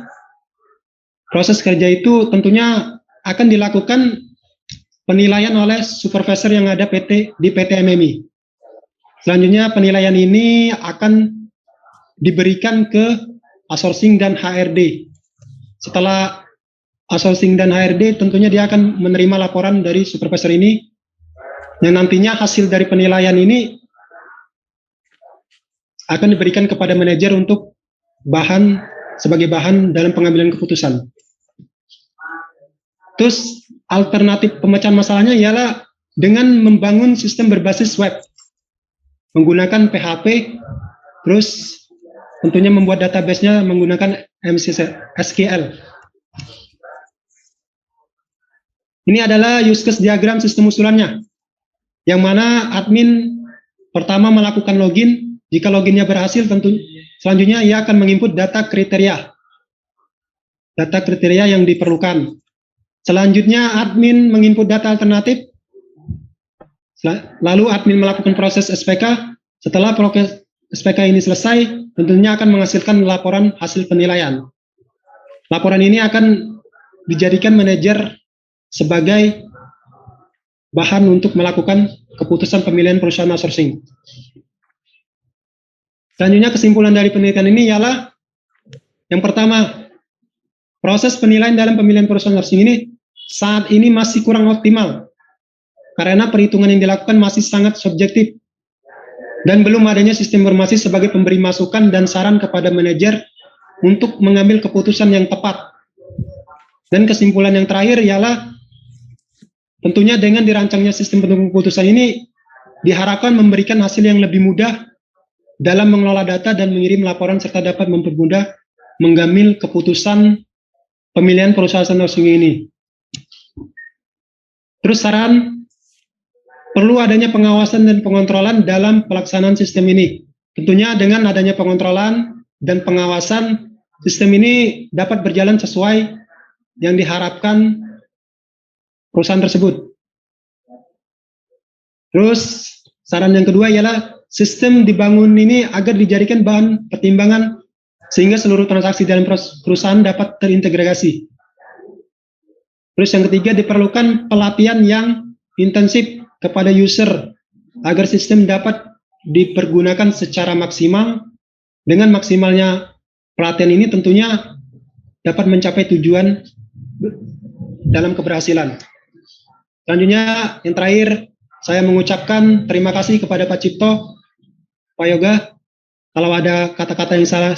Proses kerja itu tentunya akan dilakukan penilaian oleh supervisor yang ada di PT MMI. Selanjutnya penilaian ini akan diberikan ke outsourcing dan HRD. Setelah outsourcing dan HRD, tentunya dia akan menerima laporan dari supervisor ini, yang nantinya hasil dari penilaian ini akan diberikan kepada manajer untuk sebagai bahan dalam pengambilan keputusan. Terus alternatif pemecahan masalahnya ialah dengan membangun sistem berbasis web, menggunakan PHP, terus tentunya membuat database-nya menggunakan SQL. Ini adalah use case diagram sistem usulannya, yang mana admin pertama melakukan login. Jika loginnya berhasil, selanjutnya ia akan menginput data kriteria yang diperlukan. Selanjutnya admin menginput data alternatif, lalu admin melakukan proses SPK. Setelah proses SPK ini selesai, tentunya akan menghasilkan laporan hasil penilaian. Laporan ini akan dijadikan manajer sebagai bahan untuk melakukan keputusan pemilihan perusahaan outsourcing. Selanjutnya kesimpulan dari penelitian ini ialah yang pertama, proses penilaian dalam pemilihan perusahaan outsourcing ini saat ini masih kurang optimal karena perhitungan yang dilakukan masih sangat subjektif dan belum adanya sistem informasi sebagai pemberi masukan dan saran kepada manajer untuk mengambil keputusan yang tepat. Dan kesimpulan yang terakhir ialah tentunya dengan dirancangnya sistem pendukung keputusan ini diharapkan memberikan hasil yang lebih mudah dalam mengelola data dan mengirim laporan serta dapat mempermudah mengambil keputusan pemilihan perusahaan outsourcing ini. Terus saran, perlu adanya pengawasan dan pengontrolan dalam pelaksanaan sistem ini. Tentunya dengan adanya pengontrolan dan pengawasan, sistem ini dapat berjalan sesuai yang diharapkan perusahaan tersebut. Terus saran yang kedua ialah sistem dibangun ini agar dijadikan bahan pertimbangan sehingga seluruh transaksi dalam perusahaan dapat terintegrasi. Terus yang ketiga, diperlukan pelatihan yang intensif kepada user agar sistem dapat dipergunakan secara maksimal. Dengan maksimalnya pelatihan ini tentunya dapat mencapai tujuan dalam keberhasilan. Selanjutnya, yang terakhir, saya mengucapkan terima kasih kepada Pak Cipto, Pak Yoga. Kalau ada kata-kata yang salah,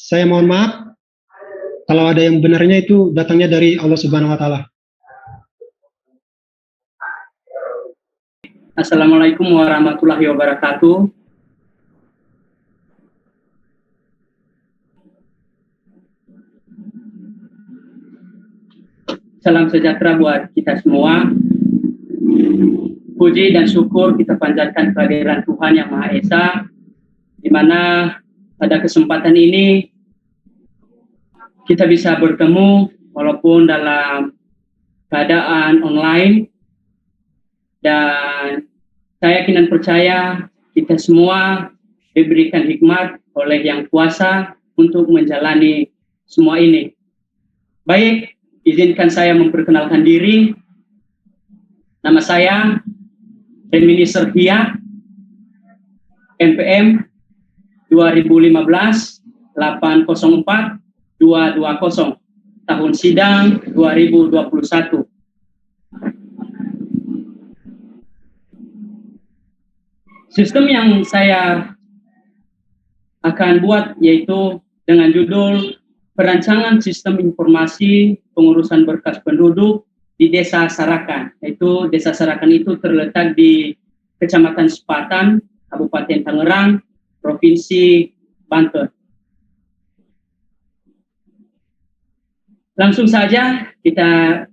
saya mohon maaf. Kalau ada yang benarnya itu datangnya dari Allah Subhanahu wa Ta'ala. Assalamualaikum warahmatullahi wabarakatuh. Salam sejahtera buat kita semua. Puji dan syukur kita panjatkan kehadiran Tuhan Yang Maha Esa, di mana pada kesempatan ini kita bisa bertemu walaupun dalam keadaan online, dan saya yakin dan percaya kita semua diberikan hikmat oleh Yang Kuasa untuk menjalani semua ini. Baik, izinkan saya memperkenalkan diri. Nama saya Remini Serhia, MPM 2015-804-220, tahun sidang 2021. Sistem yang saya akan buat yaitu dengan judul Perancangan Sistem Informasi Pengurusan Berkas Penduduk di Desa Sarakan. Yaitu Desa Sarakan itu terletak di Kecamatan Sepatan, Kabupaten Tangerang, Provinsi Banten. Langsung saja kita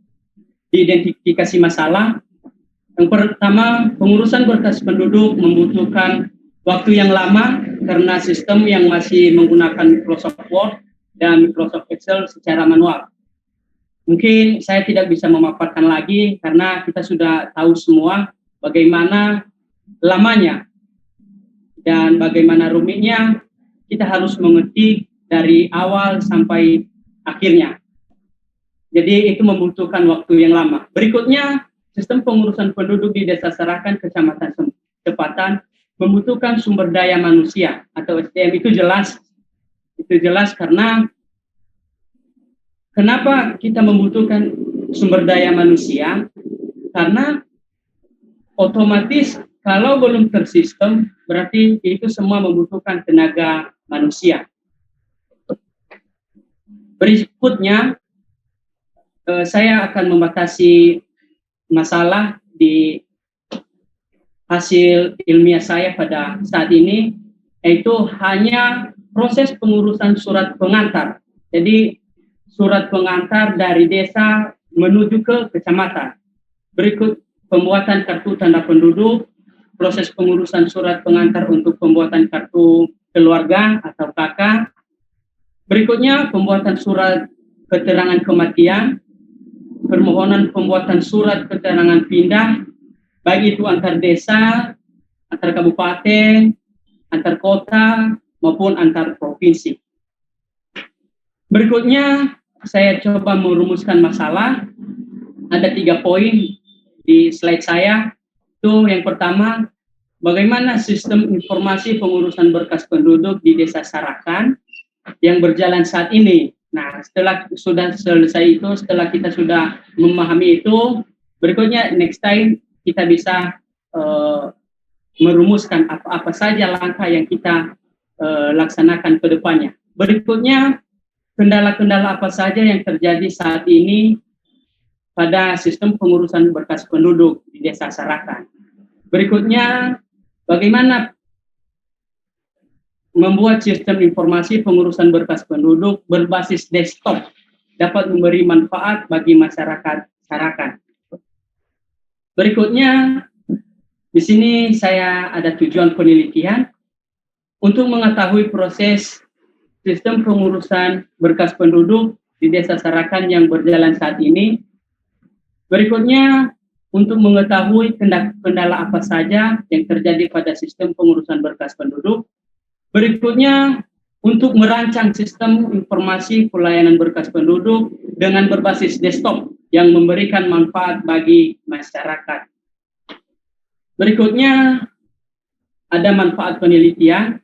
identifikasi masalah. Yang pertama, pengurusan berkas penduduk membutuhkan waktu yang lama karena sistem yang masih menggunakan Microsoft Word dan Microsoft Excel secara manual. Mungkin saya tidak bisa memaparkan lagi karena kita sudah tahu semua bagaimana lamanya dan bagaimana rumitnya. Kita harus mengetik dari awal sampai akhirnya. Jadi itu membutuhkan waktu yang lama. Berikutnya, sistem pengurusan penduduk di Desa Sarakan, Kecamatan Sepatan membutuhkan sumber daya manusia atau SDM. Itu jelas karena kenapa kita membutuhkan sumber daya manusia? Karena otomatis kalau belum tersistem berarti itu semua membutuhkan tenaga manusia. Berikutnya, saya akan membatasi masalah di hasil ilmiah saya pada saat ini, yaitu hanya proses pengurusan surat pengantar. Jadi surat pengantar dari desa menuju ke kecamatan. Berikut pembuatan kartu tanda penduduk, proses pengurusan surat pengantar untuk pembuatan kartu keluarga atau KK. Berikutnya pembuatan surat keterangan kematian, permohonan pembuatan surat keterangan pindah, baik itu antar desa, antar kabupaten, antar kota, maupun antar provinsi. Berikutnya, saya coba merumuskan masalah. Ada 3 poin di slide saya. Itu yang pertama, bagaimana sistem informasi pengurusan berkas penduduk di Desa Sarakan yang berjalan saat ini. Nah, setelah sudah selesai itu, setelah kita sudah memahami itu, berikutnya next time kita bisa merumuskan apa saja langkah yang kita laksanakan ke depannya. Berikutnya, kendala-kendala apa saja yang terjadi saat ini pada sistem pengurusan berkas penduduk di Desa Sarakan. Berikutnya, bagaimana membuat sistem informasi pengurusan berkas penduduk berbasis desktop dapat memberi manfaat bagi masyarakat Sarakan. Berikutnya, di sini saya ada tujuan penelitian untuk mengetahui proses sistem pengurusan berkas penduduk di Desa Sarakan yang berjalan saat ini. Berikutnya, untuk mengetahui kendala apa saja yang terjadi pada sistem pengurusan berkas penduduk. Berikutnya, untuk merancang sistem informasi pelayanan berkas penduduk dengan berbasis desktop yang memberikan manfaat bagi masyarakat. Berikutnya, ada manfaat penelitian,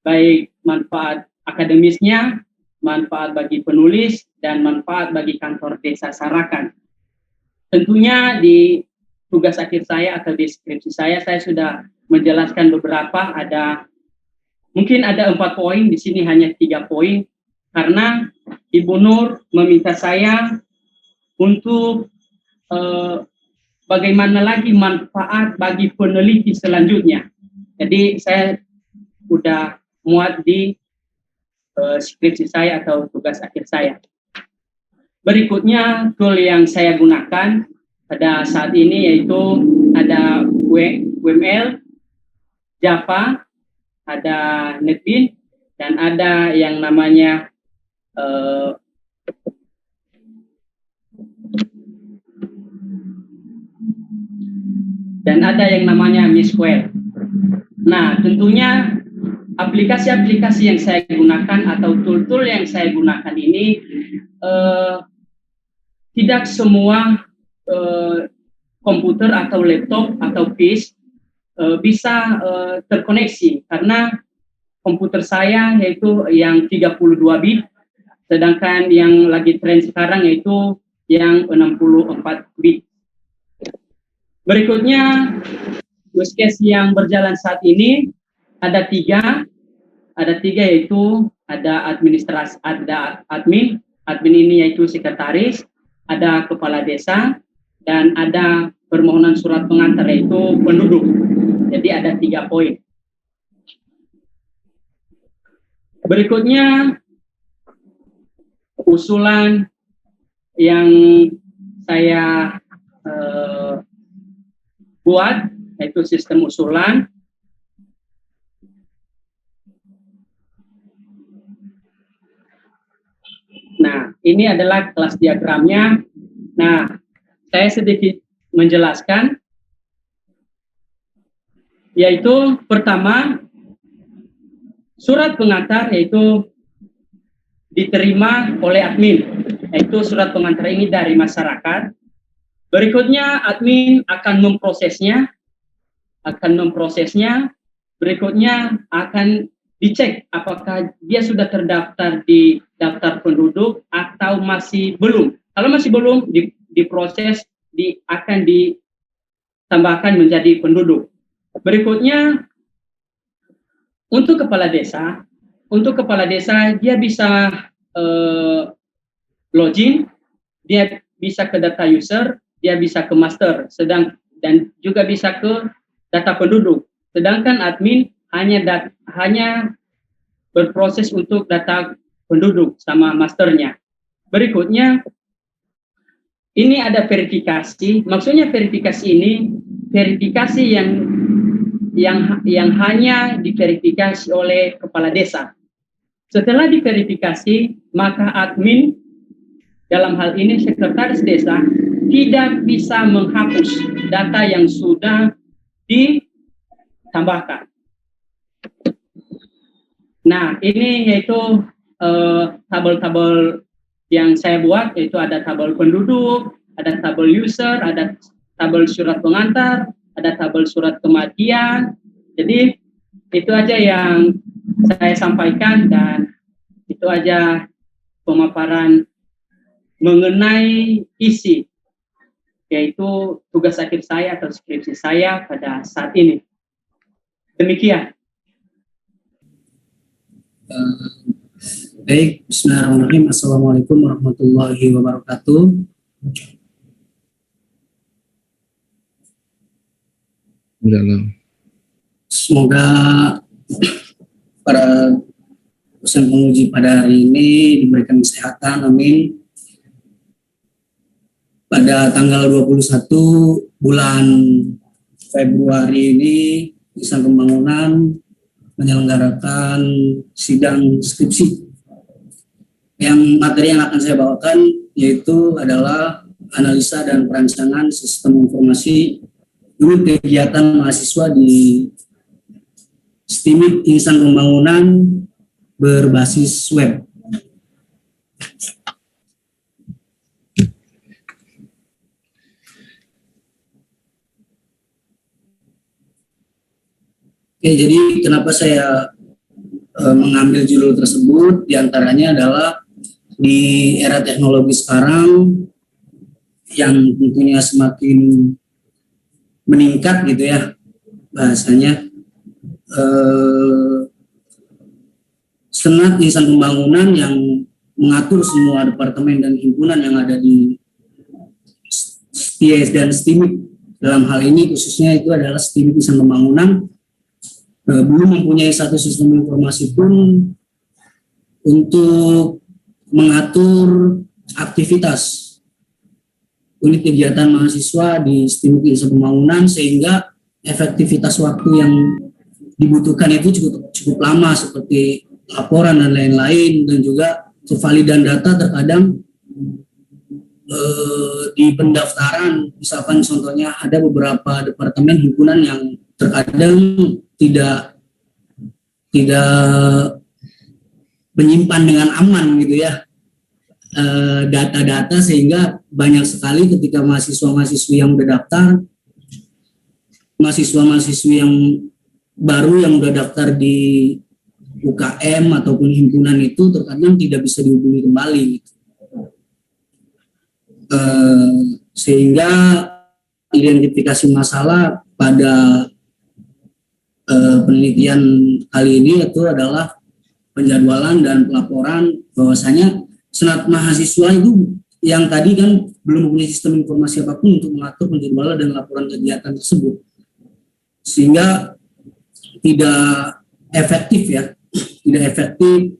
baik manfaat akademisnya, manfaat bagi penulis, dan manfaat bagi kantor Desa Sarakan. Tentunya di tugas akhir saya atau di skripsi saya sudah menjelaskan beberapa, mungkin ada 4 poin, di sini hanya 3 poin, karena Ibu Nur meminta saya untuk bagaimana lagi manfaat bagi peneliti selanjutnya. Jadi saya sudah muat di skripsi saya atau tugas akhir saya. Berikutnya, tool yang saya gunakan pada saat ini yaitu ada WML, Java, ada NetBeans, dan ada yang namanya MySQL. Nah, tentunya aplikasi-aplikasi yang saya gunakan atau tool-tool yang saya gunakan ini tidak semua komputer atau laptop atau PC bisa terkoneksi, karena komputer saya yaitu yang 32 bit, sedangkan yang lagi tren sekarang yaitu yang 64 bit. Berikutnya, use case yang berjalan saat ini ada tiga yaitu ada administrasi, ada admin ini yaitu sekretaris, ada kepala desa, dan ada permohonan surat pengantar yaitu penduduk. Jadi ada 3 poin. Berikutnya, usulan yang saya buat yaitu sistem usulan. Nah, ini adalah kelas diagramnya. Nah, saya sedikit menjelaskan, yaitu pertama, surat pengantar yaitu diterima oleh admin, yaitu surat pengantar ini dari masyarakat. Berikutnya, admin akan memprosesnya. Berikutnya akan dicek apakah dia sudah terdaftar di daftar penduduk atau masih belum. Kalau masih belum, diproses, akan ditambahkan menjadi penduduk. Berikutnya, untuk kepala desa dia bisa login, dia bisa ke data user, dia bisa ke master, dan juga bisa ke data penduduk. Sedangkan admin hanya berproses untuk data penduduk sama masternya. Berikutnya, ini ada verifikasi. Maksudnya verifikasi ini verifikasi yang hanya diverifikasi oleh kepala desa. Setelah diverifikasi, maka admin, dalam hal ini sekretaris desa, tidak bisa menghapus data yang sudah ditambahkan. Nah, ini yaitu tabel-tabel yang saya buat, yaitu ada tabel penduduk, ada tabel user, ada tabel surat pengantar, ada tabel surat kematian. Jadi itu aja yang saya sampaikan, dan itu aja pemaparan mengenai isi, yaitu tugas akhir saya atau skripsi saya pada saat ini. Demikian. Baik, bismillahirrahmanirrahim. Assalamualaikum warahmatullahi wabarakatuh. Semoga para dosen penguji pada hari ini diberikan kesehatan, amin. Pada tanggal 21 bulan Februari ini Insan Pembangunan menyelenggarakan sidang skripsi. Yang materi yang akan saya bawakan yaitu adalah analisa dan perancangan sistem informasi unit kegiatan mahasiswa di STIMIK Insan Pembangunan berbasis web. Oke, jadi kenapa saya mengambil judul tersebut? Diantaranya adalah di era teknologi sekarang yang tentunya semakin meningkat gitu ya bahasanya, Senat Insan Pembangunan yang mengatur semua departemen dan himpunan yang ada di STIES dan STIMIK. Dalam hal ini khususnya itu adalah STIMIK Insan Pembangunan belum mempunyai satu sistem informasi pun untuk mengatur aktivitas unit kegiatan mahasiswa di STIMIK Insan Pembangunan, sehingga efektivitas waktu yang dibutuhkan itu cukup lama, seperti laporan dan lain-lain, dan juga kevalidan data terkadang di pendaftaran, misalkan contohnya ada beberapa departemen himpunan yang terkadang tidak menyimpan dengan aman gitu ya data-data, sehingga banyak sekali ketika mahasiswa-mahasiswi yang udah daftar, mahasiswa-mahasiswi yang baru yang udah daftar di UKM ataupun himpunan itu terkadang tidak bisa dihubungi kembali gitu. Sehingga identifikasi masalah pada penelitian kali ini itu adalah penjadwalan dan pelaporan, bahwasanya senat mahasiswa itu yang tadi kan belum mempunyai sistem informasi apapun untuk mengatur penjadwalan dan laporan kegiatan tersebut, sehingga tidak efektif ya, tidak efektif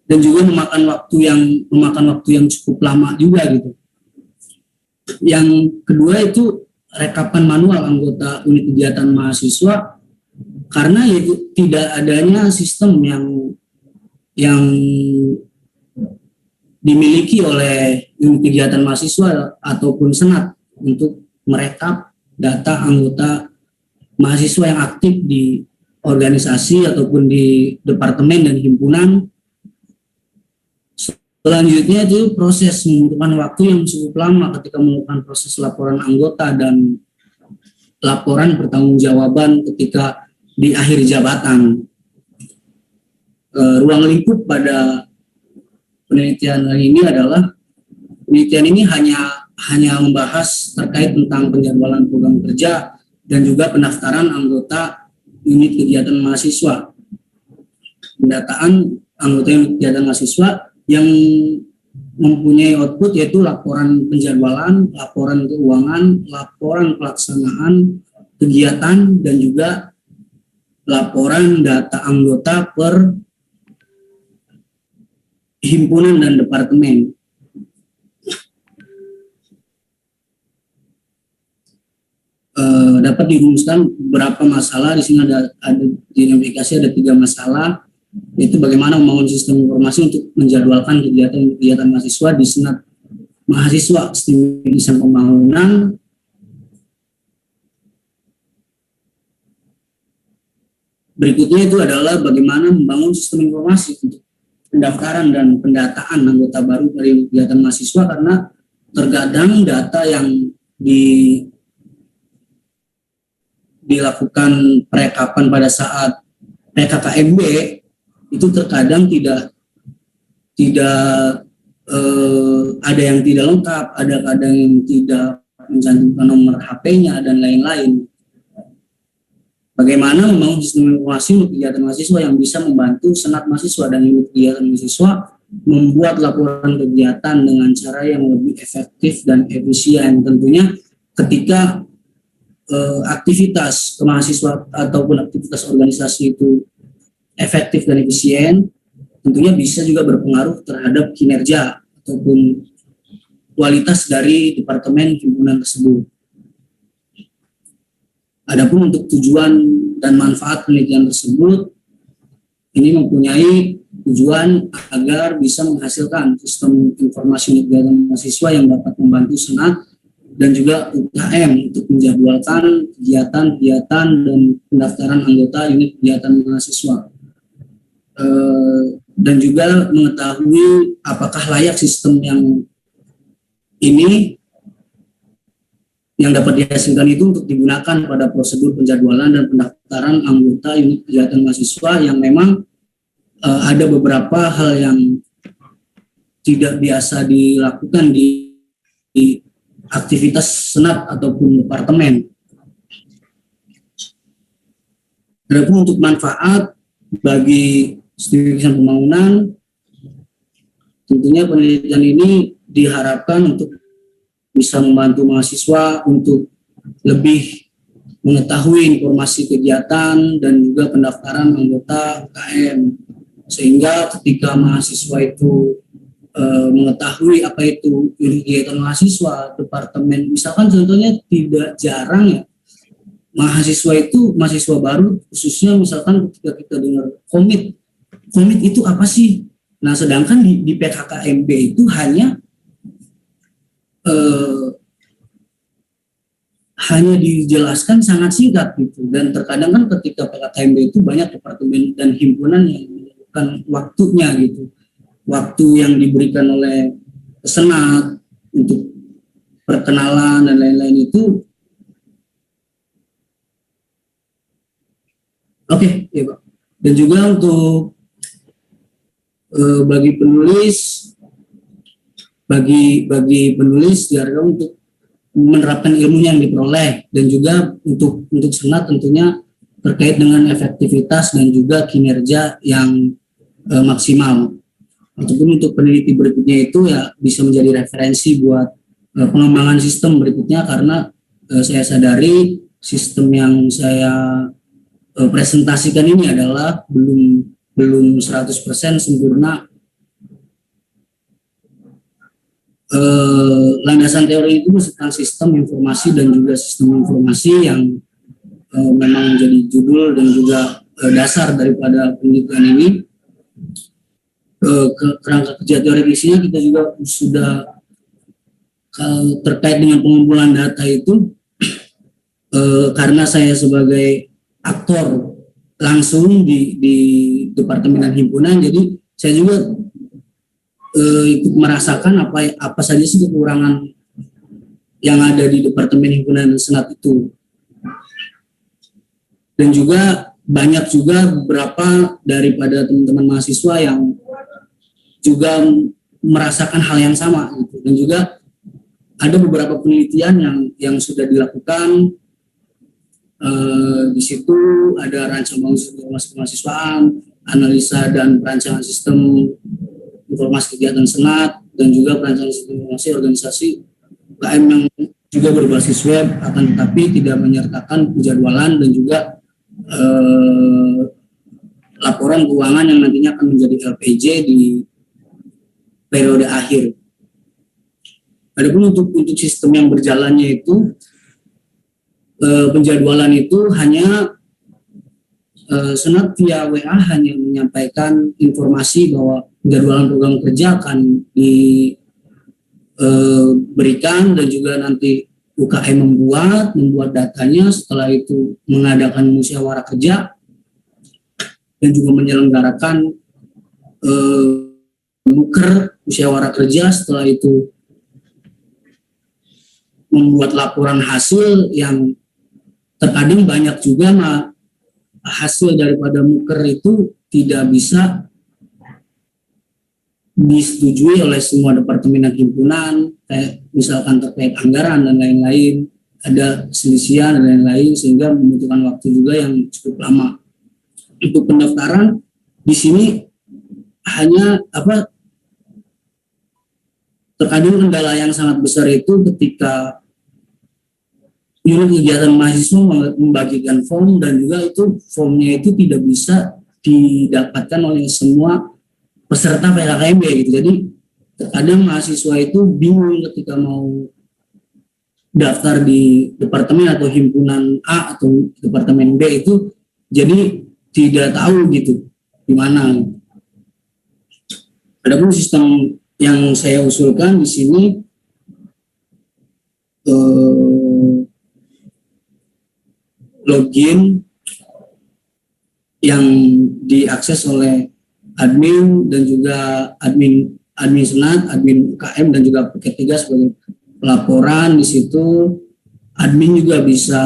dan juga memakan waktu yang cukup lama juga gitu. Yang kedua itu rekapan manual anggota unit kegiatan mahasiswa, karena itu tidak adanya sistem yang dimiliki oleh unit kegiatan mahasiswa ataupun senat untuk merekap data anggota mahasiswa yang aktif di organisasi ataupun di departemen dan himpunan. Selanjutnya itu proses membutuhkan waktu yang cukup lama ketika melakukan proses laporan anggota dan laporan pertanggungjawaban ketika di akhir jabatan. Ruang lingkup pada penelitian ini adalah penelitian ini hanya membahas terkait tentang penjadwalan program kerja dan juga pendaftaran anggota unit kegiatan mahasiswa. Pendataan anggota unit kegiatan mahasiswa yang mempunyai output yaitu laporan penjadwalan, laporan keuangan, laporan pelaksanaan kegiatan, dan juga laporan data anggota per himpunan dan departemen. Dapat dirumuskan beberapa masalah. Di sini ada diidentifikasi ada 3 masalah, yaitu bagaimana membangun sistem informasi untuk menjadwalkan kegiatan mahasiswa di senat mahasiswa STIMIK Insan Pembangunan. Berikutnya itu adalah bagaimana membangun sistem informasi untuk pendaftaran dan pendataan anggota baru dari kegiatan mahasiswa, karena terkadang data yang dilakukan perekapan pada saat PKKMB itu terkadang tidak ada yang tidak lengkap, ada kadang yang tidak mencantumkan nomor HP-nya dan lain-lain. Bagaimana membangun sistem informasi untuk kegiatan mahasiswa yang bisa membantu senat mahasiswa dan unit kegiatan mahasiswa membuat laporan kegiatan dengan cara yang lebih efektif dan efisien. Tentunya ketika aktivitas kemahasiswa ataupun aktivitas organisasi itu efektif dan efisien, tentunya bisa juga berpengaruh terhadap kinerja ataupun kualitas dari departemen himpunan tersebut. Adapun untuk tujuan dan manfaat penelitian tersebut, ini mempunyai tujuan agar bisa menghasilkan sistem informasi unit kegiatan mahasiswa yang dapat membantu Senat dan juga UKM untuk menjadwalkan kegiatan-kegiatan dan pendaftaran anggota unit kegiatan mahasiswa. Dan juga mengetahui apakah layak sistem yang ini yang dapat dihasilkan itu untuk digunakan pada prosedur penjadwalan dan pendaftaran anggota unit kegiatan mahasiswa yang memang ada beberapa hal yang tidak biasa dilakukan di aktivitas senat ataupun departemen. Adapun untuk manfaat bagi studi pembangunan, tentunya penelitian ini diharapkan untuk bisa membantu mahasiswa untuk lebih mengetahui informasi kegiatan dan juga pendaftaran anggota UKM, sehingga ketika mahasiswa itu mengetahui apa itu kegiatan mahasiswa, departemen, misalkan contohnya tidak jarang ya, mahasiswa baru, khususnya misalkan ketika kita dengar komit itu apa sih? Nah, sedangkan di PKKMB itu hanya dijelaskan sangat singkat gitu, dan terkadang kan ketika PKKMB itu banyak departemen dan himpunan yang melakukan waktunya gitu, waktu yang diberikan oleh senat untuk perkenalan dan lain-lain itu. Oke, ya Pak. Dan juga untuk bagi penulis diharapkan untuk menerapkan ilmunya yang diperoleh, dan juga untuk senat tentunya terkait dengan efektivitas dan juga kinerja yang maksimal. Ataupun untuk peneliti berikutnya itu ya bisa menjadi referensi buat pengembangan sistem berikutnya, karena saya sadari sistem yang saya presentasikan ini adalah belum 100% sempurna. Landasan teori itu tentang sistem informasi dan juga sistem informasi yang memang menjadi judul dan juga dasar daripada penelitian ini. Kerangka kerja teoretisnya kita juga sudah terkait dengan pengumpulan data itu, karena saya sebagai aktor langsung di departemen dan himpunan, jadi saya juga ikut merasakan apa saja sih kekurangan yang ada di departemen himpunan dan senat itu. Dan juga banyak juga beberapa daripada teman-teman mahasiswa yang juga merasakan hal yang sama gitu. Dan juga ada beberapa penelitian yang sudah dilakukan. Di situ ada rancangan informasi kemahasiswaan, analisa dan perancangan sistem informasi kegiatan senat, dan juga perancangan sistem informasi organisasi UKM yang juga berbasis web, akan tetapi tidak menyertakan penjadwalan dan juga laporan keuangan yang nantinya akan menjadi LPJ di periode akhir. Adapun untuk sistem yang berjalannya itu, penjadwalan itu hanya senat via WA hanya menyampaikan informasi bahwa penjadwalan program kerja akan diberikan, dan juga nanti UKM membuat datanya, setelah itu mengadakan musyawarah kerja dan juga menyelenggarakan muker musyawarah kerja, setelah itu membuat laporan hasil yang terkadang banyak juga hasil daripada muker itu tidak bisa disetujui oleh semua departemen dan himpunan, kayak misalkan terkait anggaran dan lain-lain, ada selisihan dan lain-lain, sehingga membutuhkan waktu juga yang cukup lama. Untuk pendaftaran di sini hanya terkadang kendala yang sangat besar itu ketika unit kegiatan mahasiswa membagikan form, dan juga itu formnya itu tidak bisa didapatkan oleh semua peserta PKKMB gitu. Jadi terkadang mahasiswa itu bingung ketika mau daftar di departemen atau himpunan A atau departemen B itu, jadi tidak tahu gitu di mana. Adapun sistem yang saya usulkan di sini login yang diakses oleh admin dan juga admin senat, admin UKM dan juga P3 sebagai pelaporan. Di situ admin juga bisa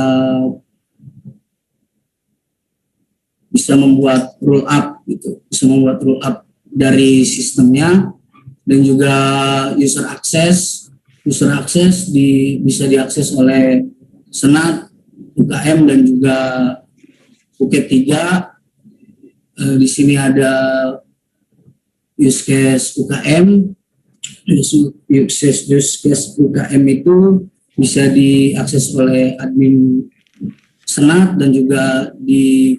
membuat roll up gitu, bisa membuat roll up dari sistemnya, dan juga user access bisa diakses oleh senat, UKM dan juga Bukit 3. Di sini ada use case UKM. Use case UKM itu bisa diakses oleh admin senat dan juga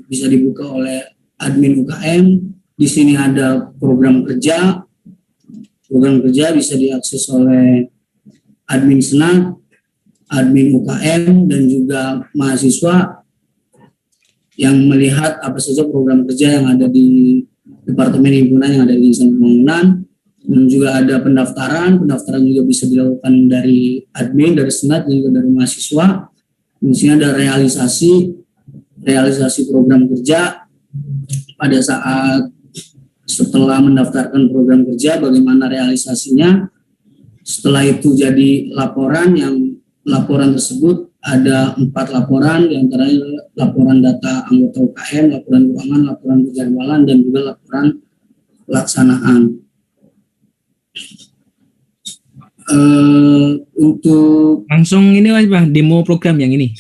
bisa dibuka oleh admin UKM. Di sini ada program kerja. Program kerja bisa diakses oleh admin senat, admin UKM dan juga mahasiswa yang melihat apa saja program kerja yang ada di Departemen Himpunan yang ada di Instansi Pembangunan. Dan juga ada pendaftaran juga bisa dilakukan dari admin, dari senat, dan juga dari mahasiswa. Di sini ada realisasi program kerja pada saat setelah mendaftarkan program kerja, bagaimana realisasinya. Setelah itu jadi laporan tersebut ada 4 laporan, diantaranya laporan data anggota UKM, laporan keuangan, laporan penjadwalan, dan juga laporan pelaksanaan. Untuk langsung ini Mas Bang, demo program yang ini.